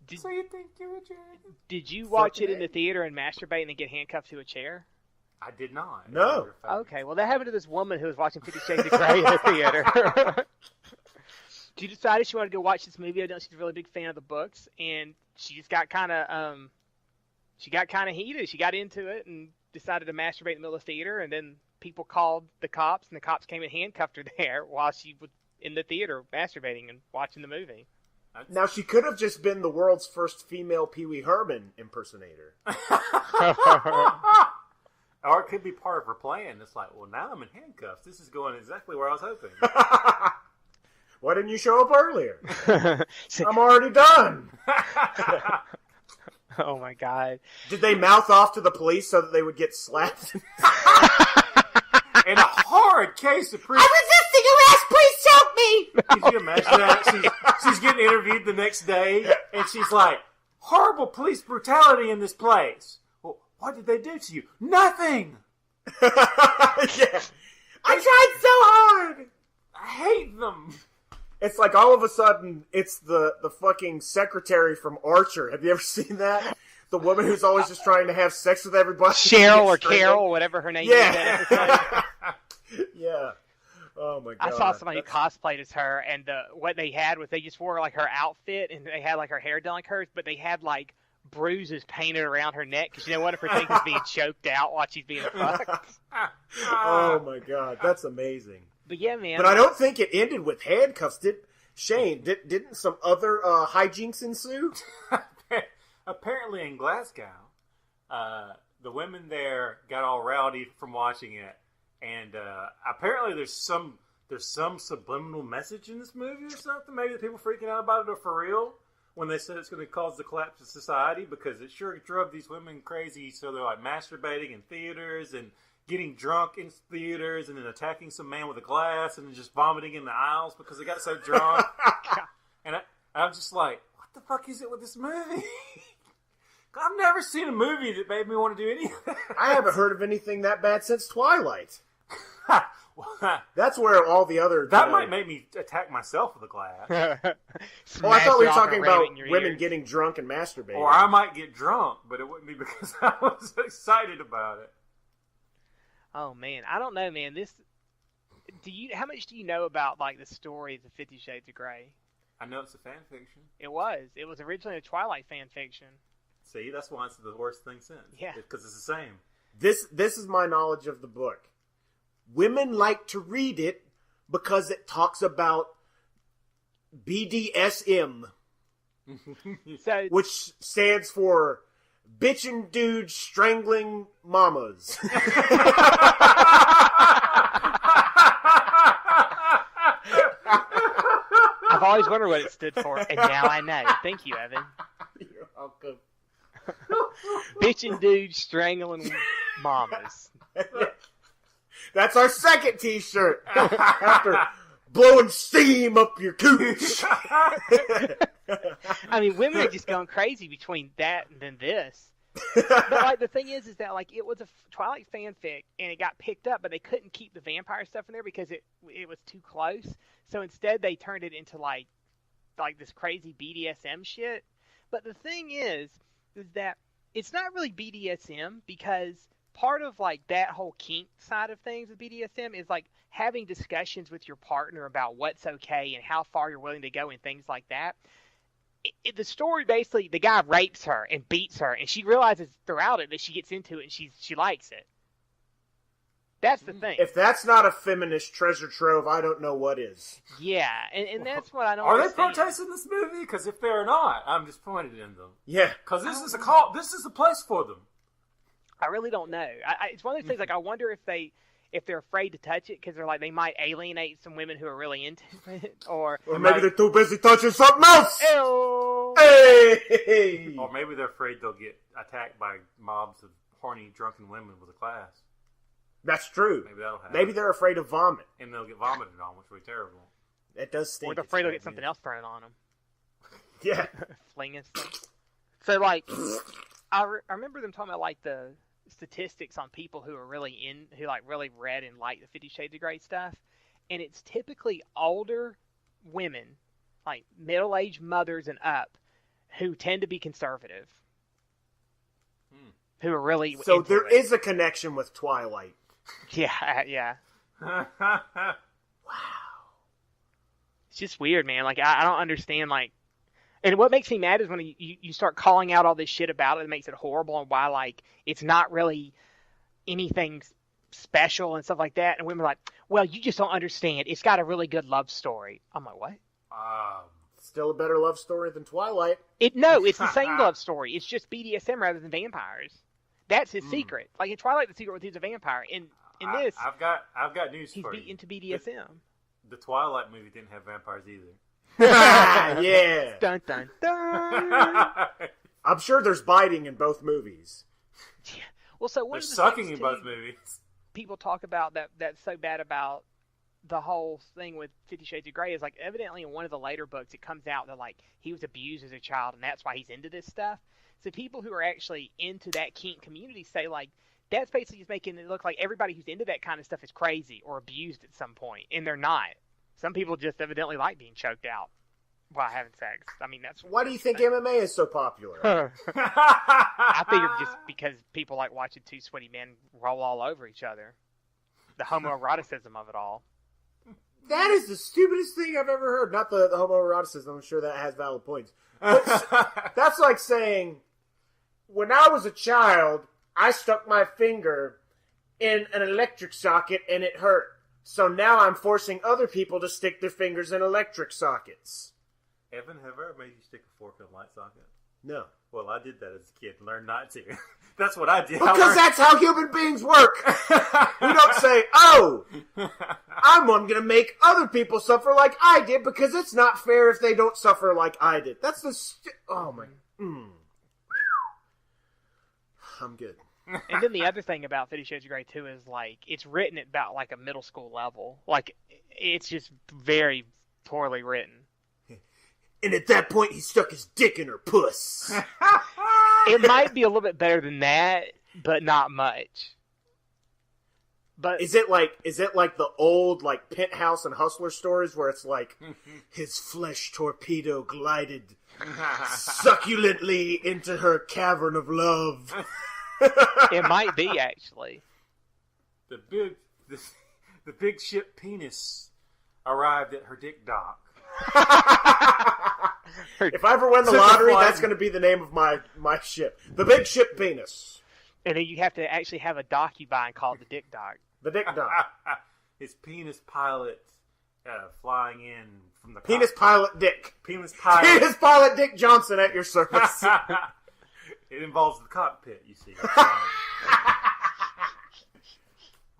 Speaker 2: Did-
Speaker 4: So you think you're a dragon?
Speaker 2: did you watch it in the theater and masturbate and then get handcuffed to a chair?
Speaker 4: I did not.
Speaker 3: No.
Speaker 2: Okay, well, that happened to this woman who was watching 50 Shades of Grey in the theater. She decided she wanted to go watch this movie. I know she's a really big fan of the books, and she just got kind of, heated. She got into it and decided to masturbate in the middle of the theater, and then people called the cops, and the cops came and handcuffed her there while she was in the theater masturbating and watching the movie.
Speaker 3: Now, she could have just been the world's first female Pee Wee Herman impersonator.
Speaker 4: Or it could be part of her plan. It's like, well, now I'm in handcuffs. This is going exactly where I was hoping.
Speaker 3: Why didn't you show up earlier? I'm already done.
Speaker 2: Oh my God.
Speaker 3: Did they mouth off to the police so that they would get slapped?
Speaker 4: In a horrid case of
Speaker 5: I'm resisting arrest! Please choke me!
Speaker 4: Could you imagine that? She's getting interviewed the next day, and she's like, horrible police brutality in this place. Well, what did they do to you? Nothing!
Speaker 3: Yeah.
Speaker 5: I tried so hard!
Speaker 4: I hate them.
Speaker 3: It's like all of a sudden, it's the fucking secretary from Archer. Have you ever seen that? The woman who's always just trying to have sex with everybody.
Speaker 2: Cheryl or Carol, whatever her name is.
Speaker 3: Yeah. Yeah. Oh my God.
Speaker 2: I saw somebody who cosplayed as her, and what they had was they just wore like her outfit, and they had like her hair done like hers, but they had like bruises painted around her neck because you know one of her things is being choked out while she's being fucked.
Speaker 3: Oh my God, that's amazing.
Speaker 2: But yeah, man.
Speaker 3: But I don't think it ended with handcuffs. Didn't some other hijinks ensue?
Speaker 4: Apparently in Glasgow, the women there got all rowdy from watching it, and apparently there's some subliminal message in this movie or something. Maybe the people freaking out about it are for real when they said it's going to cause the collapse of society, because it sure drove these women crazy. So they're like masturbating in theaters and getting drunk in theaters and then attacking some man with a glass and then just vomiting in the aisles because they got so drunk. And I'm just like, what the fuck is it with this movie? I've never seen a movie that made me want to do any of that.
Speaker 3: I haven't heard of anything that bad since Twilight. That's where all the other...
Speaker 4: That might make me attack myself with a glass.
Speaker 3: Oh, I thought we were
Speaker 2: Smash it off
Speaker 3: talking
Speaker 2: and ram
Speaker 3: about
Speaker 2: it in your
Speaker 3: women
Speaker 2: ears.
Speaker 3: getting drunk and masturbating.
Speaker 4: Or I might get drunk, but it wouldn't be because I was excited about it.
Speaker 2: Oh man, I don't know, man. How much do you know about like the stories of 50 Shades of Grey?
Speaker 4: I know it's a fan fiction.
Speaker 2: It was originally a Twilight fan fiction.
Speaker 4: See, that's why it's the worst thing since.
Speaker 2: Yeah.
Speaker 4: Because it's the same.
Speaker 3: This is my knowledge of the book. Women like to read it because it talks about BDSM,
Speaker 2: So
Speaker 3: which stands for bitchin' dudes strangling mamas.
Speaker 2: I've always wondered what it stood for, and now I know. Thank you, Evan.
Speaker 3: You're welcome.
Speaker 2: Bitchin' dudes strangling mamas.
Speaker 3: That's our second t-shirt. After blowing steam up your cooch.
Speaker 2: I mean, women are just going crazy between that and then this. But like the thing is that like it was a Twilight fanfic and it got picked up, but they couldn't keep the vampire stuff in there because it was too close. So instead, they turned it into like this crazy BDSM shit. But the thing is that it's not really BDSM because part of like that whole kink side of things with BDSM is like having discussions with your partner about what's okay and how far you're willing to go and things like that. The story basically, the guy rapes her and beats her, and she realizes throughout it that she gets into it and she likes it. That's the thing.
Speaker 3: If that's not a feminist treasure trove, I don't know what is.
Speaker 2: Yeah, and that's what I don't
Speaker 4: Are they
Speaker 2: understand.
Speaker 4: protesting this movie? Because if they're not, I'm disappointed in them.
Speaker 3: Yeah.
Speaker 4: Because this is a call. This is the place for them.
Speaker 2: I really don't know. It's one of those things. Like I wonder if they're afraid to touch it because they're like they might alienate some women who are really into it, or
Speaker 3: maybe they're too busy touching something else.
Speaker 2: Ew.
Speaker 3: Hey!
Speaker 4: Or maybe they're afraid they'll get attacked by mobs of horny, drunken women with a class.
Speaker 3: That's true.
Speaker 4: Maybe that'll happen.
Speaker 3: Maybe they're afraid of vomit.
Speaker 4: And they'll get vomited on, which would be terrible.
Speaker 3: That does stink.
Speaker 2: Or they're afraid they'll get something else thrown on them.
Speaker 3: Yeah.
Speaker 2: Flinging stuff. So like, I remember them talking about like the statistics on people who are who like really read and like the 50 Shades of Grey stuff, and it's typically older women, like middle-aged mothers and up, who tend to be conservative. Who are really
Speaker 3: So there
Speaker 2: it.
Speaker 3: is a connection with Twilight.
Speaker 2: Yeah. Wow. It's just weird, man. Like I don't understand like. And what makes me mad is when you start calling out all this shit about it, it makes it horrible, and why like it's not really anything special and stuff like that. And women are like, well, you just don't understand. It's got a really good love story. I'm like, what?
Speaker 3: Still a better love story than Twilight.
Speaker 2: No, it's the same love story. It's just BDSM rather than vampires. That's his secret. Like in Twilight, the secret was he's a vampire. In this,
Speaker 4: I've got news
Speaker 2: he's
Speaker 4: for you.
Speaker 2: into BDSM.
Speaker 4: The Twilight movie didn't have vampires either.
Speaker 3: Yeah.
Speaker 2: Dun dun dun.
Speaker 3: I'm sure there's biting in both movies.
Speaker 2: Yeah. Well, so one
Speaker 4: There's
Speaker 2: of the
Speaker 4: sucking
Speaker 2: things,
Speaker 4: in both movies.
Speaker 2: people talk about that's so bad about the whole thing with 50 Shades of Grey is like evidently in one of the later books it comes out that like he was abused as a child and that's why he's into this stuff. So people who are actually into that kink community say like that's basically just making it look like everybody who's into that kind of stuff is crazy or abused at some point, and they're not. Some people just evidently like being choked out while having sex. I mean, that's
Speaker 3: Why do you think MMA is so popular?
Speaker 2: I figured just because people like watching two sweaty men roll all over each other. The homoeroticism of it all.
Speaker 3: That is the stupidest thing I've ever heard. Not the homoeroticism. I'm sure that has valid points. But that's like saying, when I was a child, I stuck my finger in an electric socket and it hurt. So now I'm forcing other people to stick their fingers in electric sockets.
Speaker 4: Evan, have I ever made you stick a fork in a light socket?
Speaker 3: No.
Speaker 4: Well, I did that as a kid and learned not to. That's what I did.
Speaker 3: Because that's how human beings work. We don't say, oh, I'm going to make other people suffer like I did because it's not fair if they don't suffer like I did. That's the... oh, my... I'm good.
Speaker 2: And then the other thing about 50 Shades of Grey, too, is, like, it's written at about, like, a middle school level. Like, it's just very poorly written.
Speaker 3: And at that point, he stuck his dick in her puss.
Speaker 2: It might be a little bit better than that, but not much. But
Speaker 3: Is it like the old, like, Penthouse and Hustler stories where it's like, his flesh torpedo glided succulently into her cavern of love?
Speaker 2: it might be, actually.
Speaker 4: The big ship penis arrived at her dick dock.
Speaker 3: If I ever win the lottery, that's going to be the name of my ship. The Big Ship Penis.
Speaker 2: And then you have to actually have a dock you buy and call it the Dick Dock.
Speaker 3: The Dick Dock.
Speaker 4: His penis pilot flying in from the
Speaker 3: Penis Pilot Dick.
Speaker 4: Penis pilot.
Speaker 3: Penis Pilot Dick Johnson at your service.
Speaker 4: It involves the cockpit, you see.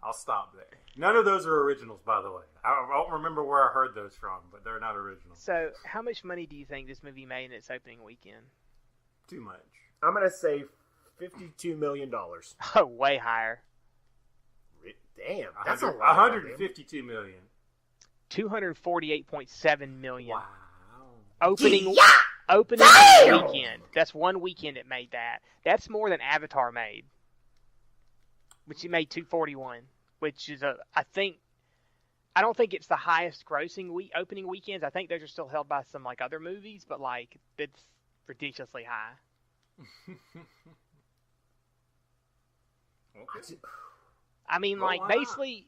Speaker 4: I'll stop there. None of those are originals, by the way. I don't remember where I heard those from, but they're not original.
Speaker 2: So, how much money do you think this movie made in its opening weekend?
Speaker 4: Too much.
Speaker 3: I'm going to say $52 million.
Speaker 2: Oh, way higher.
Speaker 3: Damn, that's a lot.
Speaker 4: 152 million.
Speaker 2: 248.7 million.
Speaker 4: Wow.
Speaker 2: Opening
Speaker 3: Damn!
Speaker 2: weekend. That's one weekend it made that. That's more than Avatar made, which it made 241. Which is I don't think it's the highest grossing opening weekends. I think those are still held by some like other movies, but like it's ridiculously high.
Speaker 4: Okay.
Speaker 2: I mean,
Speaker 4: Well,
Speaker 2: like
Speaker 4: why
Speaker 2: basically,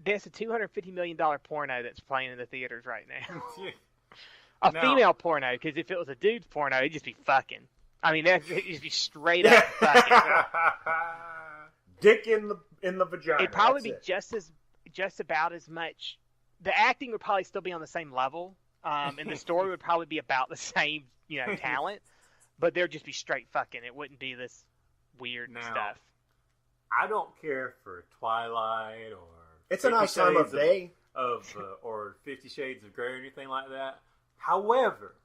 Speaker 2: there's a $250 million porno that's playing in the theaters right now. A
Speaker 4: Now-
Speaker 2: female porno, because if it was a dude porno, it'd just be fucking. I mean, it'd just be straight up fucking.
Speaker 3: Dick in the vagina.
Speaker 2: It'd probably be
Speaker 3: That's it.
Speaker 2: just about as much. The acting would probably still be on the same level, and the story would probably be about the same, talent. But there'd just be straight fucking. It wouldn't be this weird
Speaker 4: Now,
Speaker 2: stuff.
Speaker 4: I don't care for Twilight or
Speaker 3: It's a
Speaker 4: 50
Speaker 3: nice time of
Speaker 4: Shades
Speaker 3: day.
Speaker 4: or 50 Shades of Grey or anything like that. However,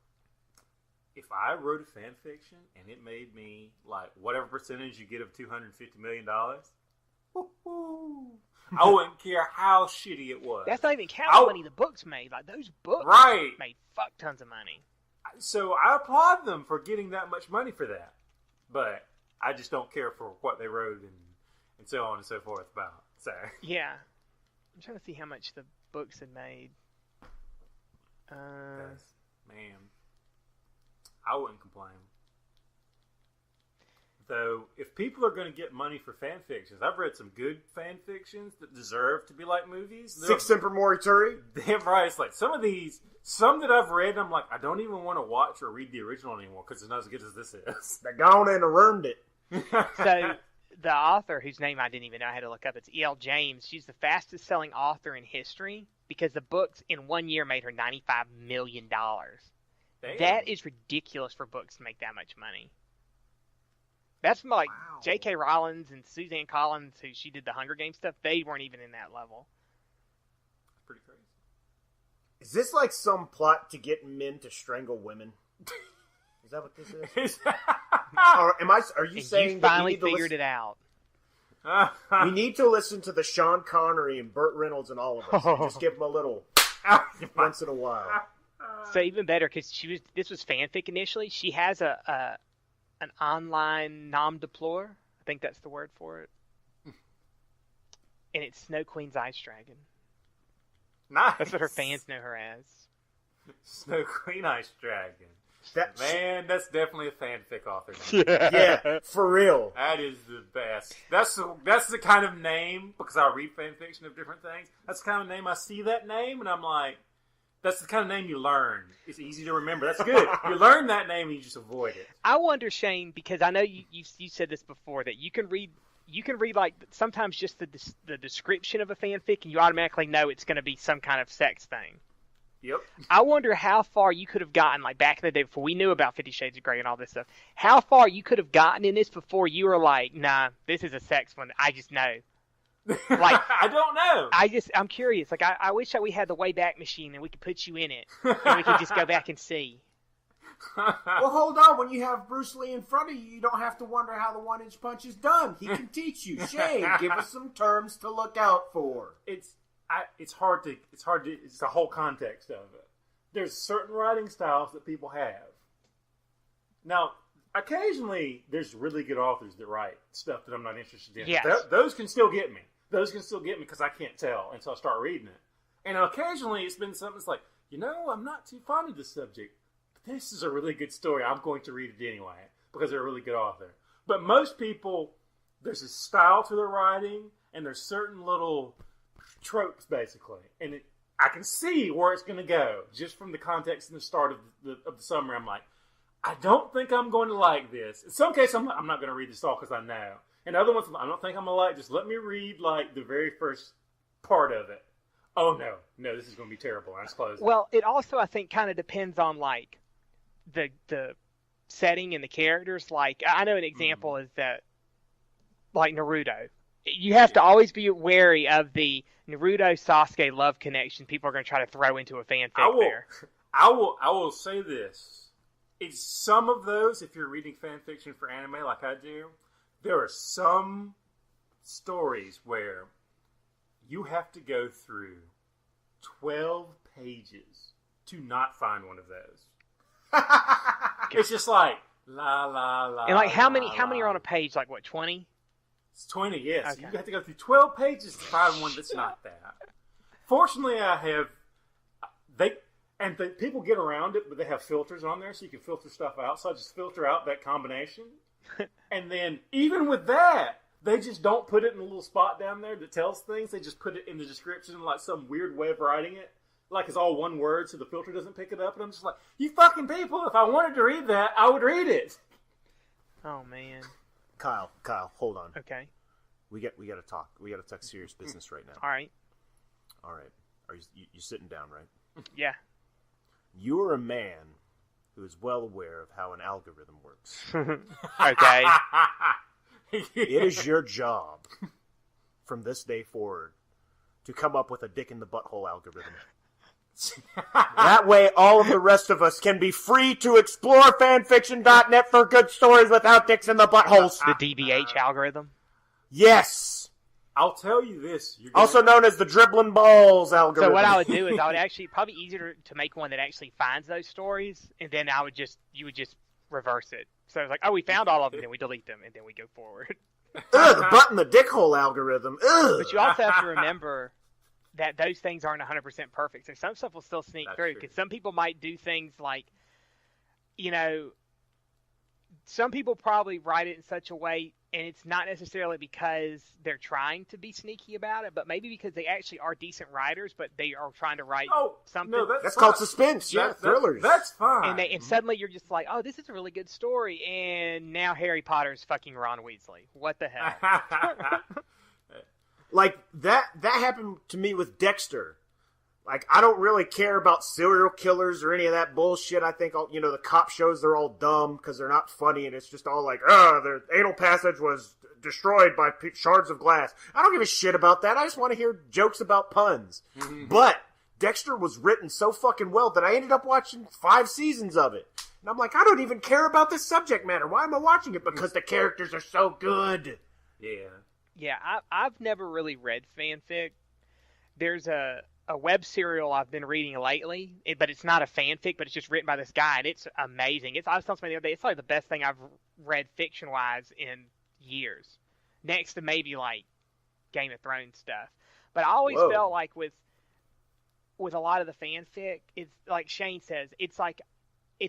Speaker 4: if I wrote a fan fiction and it made me like whatever percentage you get of $250 million, I wouldn't care how shitty it was.
Speaker 2: That's not even counting money the books made. Like those books
Speaker 4: Right.
Speaker 2: made fuck tons of money.
Speaker 4: So I applaud them for getting that much money for that. But I just don't care for what they wrote and so on and so forth about. So
Speaker 2: Yeah, I'm trying to see how much the books had made.
Speaker 4: man, I wouldn't complain. Though, if people are going to get money for fan fictions, I've read some good fan fictions that deserve to be like movies.
Speaker 3: Six Semper Morituri.
Speaker 4: Damn right. It's like some that I've read, I'm like, I don't even want to watch or read the original anymore because it's not as good as this is.
Speaker 3: They gone and ruined it.
Speaker 2: So the author, whose name I didn't even know, I had to look up. It's E.L. James. She's the fastest selling author in history because the books in 1 year made her $95 million.
Speaker 4: Damn.
Speaker 2: That is ridiculous for books to make that much money. That's like
Speaker 4: Wow.
Speaker 2: J.K. Rowling and Suzanne Collins, who she did the Hunger Games stuff. They weren't even in that level.
Speaker 4: Pretty crazy.
Speaker 3: Is this like some plot to get men to strangle women? Is that what this is? Or are you
Speaker 2: And
Speaker 3: saying
Speaker 2: you
Speaker 3: that
Speaker 2: finally figured it out.
Speaker 3: we need to listen to the Sean Connery and Burt Reynolds and all of us? And just give them a little once in a while.
Speaker 2: So even better, because this was fanfic initially. She has an online nom de plume. I think that's the word for it. And it's Snow Queen's Ice Dragon.
Speaker 4: Nice.
Speaker 2: That's what her fans know her as.
Speaker 4: Snow Queen Ice Dragon.
Speaker 3: That,
Speaker 4: Man, that's definitely a fanfic author.
Speaker 3: yeah, for real.
Speaker 4: That is the best. That's the kind of name, because I read fan fiction of different things, that's the kind of name I see that name, and I'm like, that's the kind of name you learn. It's easy to remember. That's good. You learn that name and you just avoid it.
Speaker 2: I wonder, Shane, because I know you said this before, that you can read like sometimes just the description of a fanfic and you automatically know it's going to be some kind of sex thing.
Speaker 4: Yep.
Speaker 2: I wonder how far you could have gotten, like back in the day before we knew about 50 Shades of Grey and all this stuff, how far you could have gotten in this before you were like, nah, this is a sex one. I just know. Like,
Speaker 4: I don't know.
Speaker 2: I'm curious. Like, I wish that we had the Wayback Machine and we could put you in it and we could just go back and see.
Speaker 3: Well, hold on. When you have Bruce Lee in front of you, you don't have to wonder how the 1-inch punch is done. He can teach you. Shane, give us some terms to look out for.
Speaker 4: It's hard to. It's the whole context of it. There's certain writing styles that people have. Now, occasionally, there's really good authors that write stuff that I'm not interested in.
Speaker 2: Yes.
Speaker 4: Those can still get me. Those can still get me because I can't tell until I start reading it. And occasionally, it's been something that's like, I'm not too fond of this subject. But this is a really good story. I'm going to read it anyway because they're a really good author. But most people, there's a style to their writing, and there's certain little tropes, basically. And I can see where it's going to go just from the context in the start of the summary. I'm like, I don't think I'm going to like this. In some cases, I'm not going to read this all because I know. In other ones, I don't think I'm going to like. Just let me read like the very first part of it. Oh no, this is going to be terrible. I just close it.
Speaker 2: Well, it also I think kind of depends on like the setting and the characters. Like I know an example is that like Naruto. You have to always be wary of the Naruto Sasuke love connection people are going to try to throw into a fanfic there.
Speaker 4: I will say this. It's some of those, if you're reading fan fiction for anime like I do, there are some stories where you have to go through 12 pages to not find one of those. It's just like, la, la, la.
Speaker 2: And like how many are on a page? Like what, 20?
Speaker 4: It's 20, yes.
Speaker 2: Okay.
Speaker 4: You have to go through 12 pages to find one that's not that. Fortunately, people get around it, but they have filters on there so you can filter stuff out. So I just filter out that combination. And then, even with that, they just don't put it in a little spot down there that tells things. They just put it in the description, like some weird way of writing it. Like it's all one word, so the filter doesn't pick it up. And I'm just like, you fucking people, if I wanted to read that, I would read it.
Speaker 2: Oh, man.
Speaker 3: Kyle, hold on.
Speaker 2: Okay.
Speaker 3: We got to talk. We got to talk serious business right now.
Speaker 2: All right.
Speaker 3: Are you sitting down, right?
Speaker 2: Yeah.
Speaker 3: You are a man who is well aware of how an algorithm works.
Speaker 2: Okay.
Speaker 3: It is your job from this day forward to come up with a dick in the butthole algorithm. That way, all of the rest of us can be free to explore fanfiction.net for good stories without dicks in the buttholes.
Speaker 2: The DBH algorithm?
Speaker 3: Yes!
Speaker 4: I'll tell you this.
Speaker 3: Also known as the dribbling balls algorithm.
Speaker 2: So what I would do is I would actually, probably easier to make one that actually finds those stories, and then you would just reverse it. So it's like, oh, we found all of them, then we delete them, and then we go forward.
Speaker 3: Ugh, the butt in the dick hole algorithm. Ugh.
Speaker 2: But you also have to remember that those things aren't 100% perfect. So some stuff will still sneak through, because some people might do things like, some people probably write it in such a way, and it's not necessarily because they're trying to be sneaky about it, but maybe because they actually are decent writers, but they are trying to write something.
Speaker 4: No,
Speaker 3: that's called suspense. Yeah, thrillers.
Speaker 4: That's fine.
Speaker 2: And suddenly you're just like, oh, this is a really good story, and now Harry Potter's fucking Ron Weasley. What the hell?
Speaker 3: Like, that happened to me with Dexter. Like, I don't really care about serial killers or any of that bullshit. I think, the cop shows, they're all dumb because they're not funny, and it's just all like, their anal passage was destroyed by shards of glass. I don't give a shit about that. I just want to hear jokes about puns. Mm-hmm. But Dexter was written so fucking well that I ended up watching 5 seasons of it. And I'm like, I don't even care about this subject matter. Why am I watching it? Because the characters are so good.
Speaker 4: Yeah.
Speaker 2: Yeah, I've never really read fanfic. There's a web serial I've been reading lately, but it's not a fanfic, but it's just written by this guy, and it's amazing. I was telling somebody the other day, it's like the best thing I've read fiction-wise in years, next to maybe like Game of Thrones stuff. But I always felt like with a lot of the fanfic, it's like Shane says, it's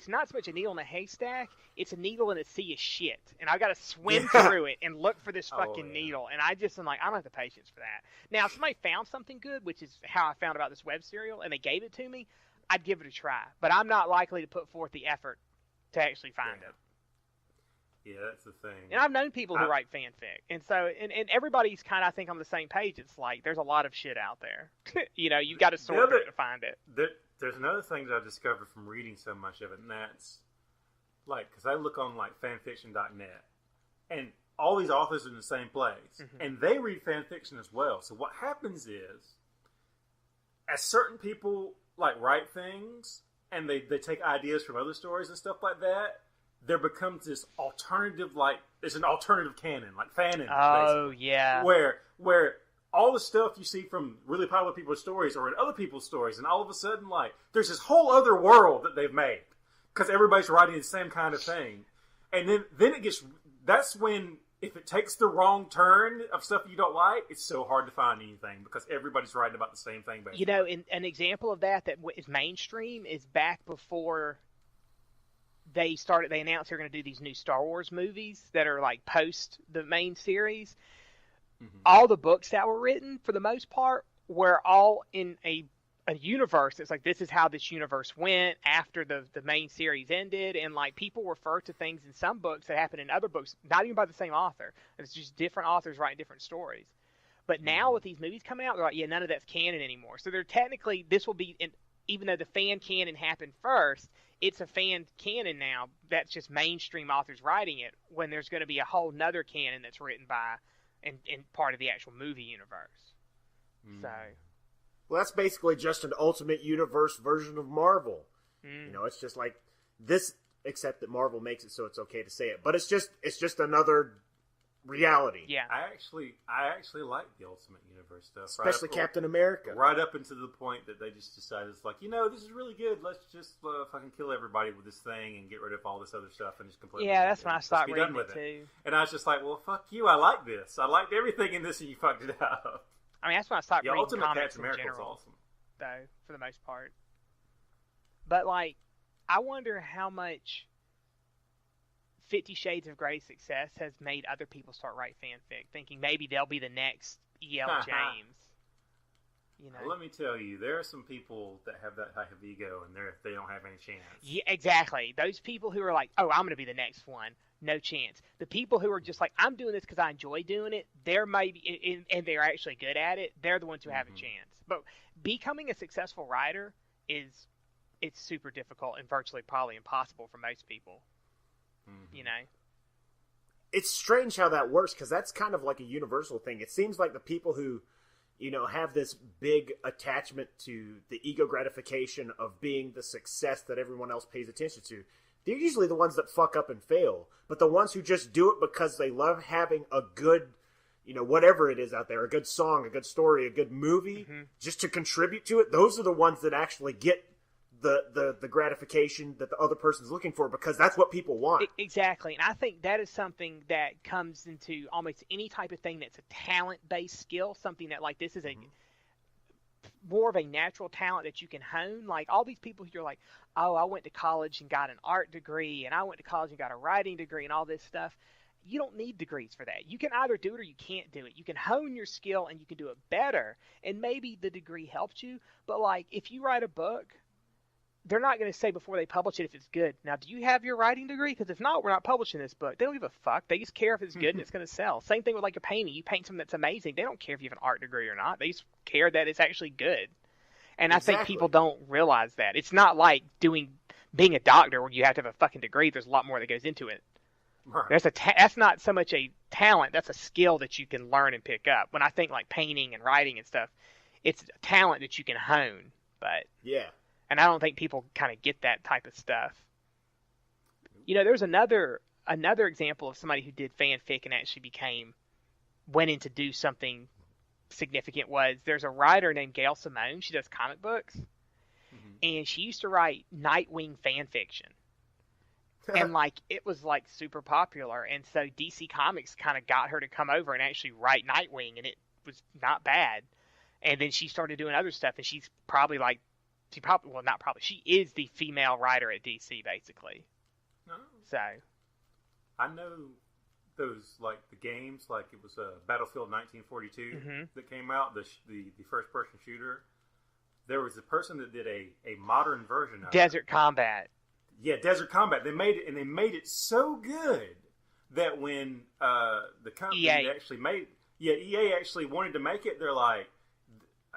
Speaker 2: not so much a needle in a haystack, it's a needle in a sea of shit. And I've got to swim through it and look for this fucking needle. And I just am like, I don't have the patience for that. Now, if somebody found something good, which is how I found about this web serial, and they gave it to me, I'd give it a try. But I'm not likely to put forth the effort to actually find it.
Speaker 4: Yeah, that's the thing.
Speaker 2: And I've known people who write fanfic. And so, and everybody's kind of, I think, on the same page. It's like, there's a lot of shit out there. You've got to sort through it to find it.
Speaker 4: There's another thing that I've discovered from reading so much of it, and that's, like, because I look on, like, fanfiction.net, and all these authors are in the same place, and they read fanfiction as well. So what happens is, as certain people, like, write things, and they take ideas from other stories and stuff like that, there becomes this alternative, like, it's an alternative canon, like fanon,
Speaker 2: Oh,
Speaker 4: basically,
Speaker 2: yeah.
Speaker 4: Where all the stuff you see from really popular people's stories or in other people's stories, and all of a sudden, like, there's this whole other world that they've made because everybody's writing the same kind of thing. And then it gets, that's when, if it takes the wrong turn of stuff you don't like, it's so hard to find anything because everybody's writing about the same thing, basically.
Speaker 2: An example of that is mainstream is back before they announced they're going to do these new Star Wars movies that are like post the main series. All the books that were written, for the most part, were all in a a universe. It's like, this is how this universe went after the main series ended, and like people refer to things in some books that happen in other books, not even by the same author. It's just different authors writing different stories. But now with these movies coming out, they're like, yeah, none of that's canon anymore. So they're technically, this will be, even though the fan canon happened first, it's a fan canon now. That's just mainstream authors writing it, when there's going to be a whole nother canon that's written by and part of the actual movie universe. So,
Speaker 3: well, that's basically just an ultimate universe version of Marvel. You know, it's just like this, except that Marvel makes it so it's okay to say it. But it's just another reality.
Speaker 2: Yeah.
Speaker 4: I actually like the Ultimate Universe stuff.
Speaker 3: Especially Captain America.
Speaker 4: Right up until the point that they just decided, it's like, this is really good. Let's just fucking kill everybody with this thing and get rid of all this other stuff and just completely...
Speaker 2: Yeah, that's when I stopped reading it too.
Speaker 4: And I was just like, well, fuck you. I like this. I liked everything in this and you fucked it up.
Speaker 2: I mean, that's when I stopped reading
Speaker 4: Ultimate
Speaker 2: comics
Speaker 4: Captain
Speaker 2: in
Speaker 4: America
Speaker 2: general.
Speaker 4: was awesome.
Speaker 2: Though, for the most part. But, like, I wonder how much 50 Shades of Grey success has made other people start writing fanfic, thinking maybe they'll be the next E.L. James. You know?
Speaker 4: Let me tell you, there are some people that have that type of ego, and they don't have any chance.
Speaker 2: Yeah, exactly. Those people who are like, oh, I'm going to be the next one. No chance. The people who are just like, I'm doing this because I enjoy doing it, they're maybe, and they're actually good at it, they're the ones who have a chance. But becoming a successful writer it's super difficult and virtually probably impossible for most people. You know?
Speaker 3: It's strange how that works, because that's kind of like a universal thing. It seems like the people who, have this big attachment to the ego gratification of being the success that everyone else pays attention to, they're usually the ones that fuck up and fail. But the ones who just do it because they love having a good, whatever it is out there, a good song, a good story, a good movie, just to contribute to it, those are the ones that actually get the gratification that the other person's looking for, because that's what people want.
Speaker 2: Exactly. And I think that is something that comes into almost any type of thing that's a talent-based skill, something that, like, this is a more of a natural talent that you can hone. Like, all these people who are like, oh, I went to college and got an art degree, and I went to college and got a writing degree and all this stuff. You don't need degrees for that. You can either do it or you can't do it. You can hone your skill and you can do it better, and maybe the degree helped you. But, like, if you write a book, they're not going to say before they publish it if it's good. Now, do you have your writing degree? Because if not, we're not publishing this book. They don't give a fuck. They just care if it's good and it's going to sell. Same thing with, like, a painting. You paint something that's amazing. They don't care if you have an art degree or not. They just care that it's actually good. And exactly. I think people don't realize that. It's not like being a doctor where you have to have a fucking degree. There's a lot more that goes into it. Right. That's not so much a talent. That's a skill that you can learn and pick up. When I think like painting and writing and stuff, it's a talent that you can hone. But
Speaker 3: yeah.
Speaker 2: And I don't think people kind of get that type of stuff. There's another example of somebody who did fanfic and actually went in to do something significant. There's a writer named Gail Simone. She does comic books. And she used to write Nightwing fan fiction. And, like, it was, like, super popular. And so DC Comics kind of got her to come over and actually write Nightwing, and it was not bad. And then she started doing other stuff, and she's probably, like, she is the female writer at DC, basically.
Speaker 4: No.
Speaker 2: So.
Speaker 4: I know those, like, the games, like it was Battlefield 1942 that came out, the first-person shooter. There was a person that did a modern version of
Speaker 2: Desert Combat.
Speaker 4: Yeah, Desert Combat. They made it so good that when the company
Speaker 2: EA.
Speaker 4: EA actually wanted to make it, they're like,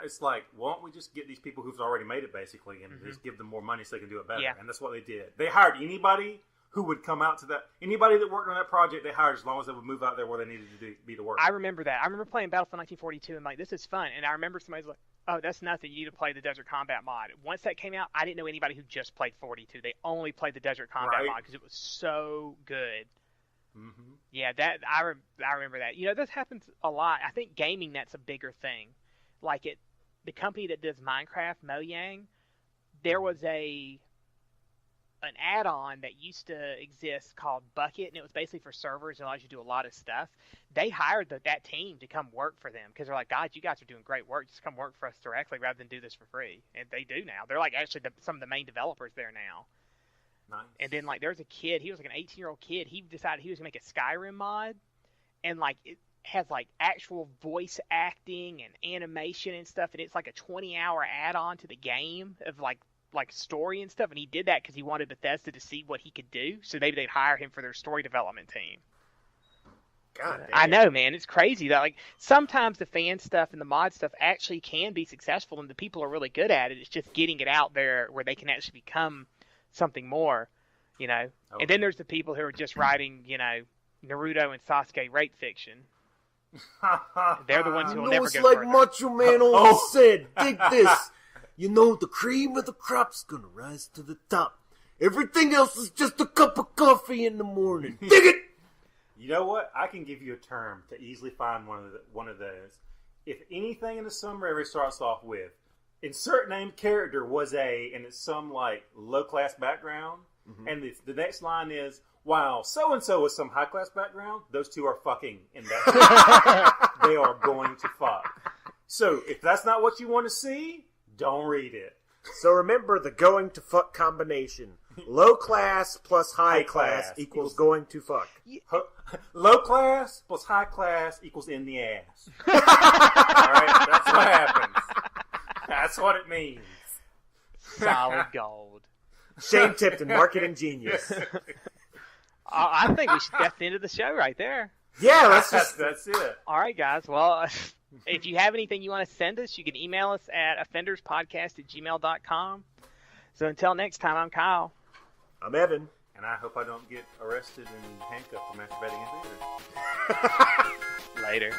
Speaker 4: it's like, why don't we just get these people who've already made it, basically, and just give them more money so they can do it better?
Speaker 2: Yeah.
Speaker 4: And that's what they did. They hired anybody who would come out to that. Anybody that worked on that project, they hired, as long as they would move out there where they needed to be the work.
Speaker 2: I remember that. I remember playing Battlefield 1942 and like, this is fun. And I remember somebody's like, oh, that's nothing. You need to play the Desert Combat mod. Once that came out, I didn't know anybody who just played 42. They only played the Desert Combat mod because it was so good. Yeah, that I remember that. This happens a lot. I think gaming, that's a bigger thing. Like the company that does Minecraft, Mojang, there was an add-on that used to exist called Bucket, and it was basically for servers and allows you to do a lot of stuff. They hired that team to come work for them because they're like, God, you guys are doing great work. Just come work for us directly rather than do this for free. And they do now. They're like actually some of the main developers there now.
Speaker 4: Nice.
Speaker 2: And then like there's a kid. He was like an 18-year-old kid. He decided he was going to make a Skyrim mod, and like has like actual voice acting and animation and stuff, and it's like a 20-hour add-on to the game of like story and stuff. And he did that because he wanted Bethesda to see what he could do, so maybe they'd hire him for their story development team.
Speaker 3: God damn.
Speaker 2: I know, man. It's crazy that like sometimes the fan stuff and the mod stuff actually can be successful, and the people are really good at it. It's just getting it out there where they can actually become something more, you know.
Speaker 4: Okay.
Speaker 2: And then there's the people who are just writing, you know, Naruto and Sasuke rape fiction. They're the ones who will never
Speaker 3: it's
Speaker 2: go
Speaker 3: like
Speaker 2: further.
Speaker 3: Macho Man always said. Dig this. You know, the cream of the crop's gonna rise to the top. Everything else is just a cup of coffee in the morning. Dig it.
Speaker 4: You know what? I can give you a term to easily find one of those. If anything in the summary starts off with insert named character was and it's some like low class background, and the next line is wow, so and so with some high class background. Those two are fucking in that. They are going to fuck. So if that's not what you want to see, don't read it.
Speaker 3: So remember the going to fuck combination. Low class plus high class equals going to fuck.
Speaker 4: Low class plus high class equals in the ass. Alright? That's what happens. That's what it means.
Speaker 2: Solid gold.
Speaker 3: Shane Tipton, marketing genius.
Speaker 2: I think we should that's the end of the show right there.
Speaker 3: Yeah, that's
Speaker 4: it.
Speaker 2: All right, guys. Well, if you have anything you want to send us, you can email us at offenderspodcast@gmail.com. So until next time, I'm Kyle.
Speaker 3: I'm Evan.
Speaker 4: And I hope I don't get arrested and handcuffed for masturbating in theater.
Speaker 2: Later.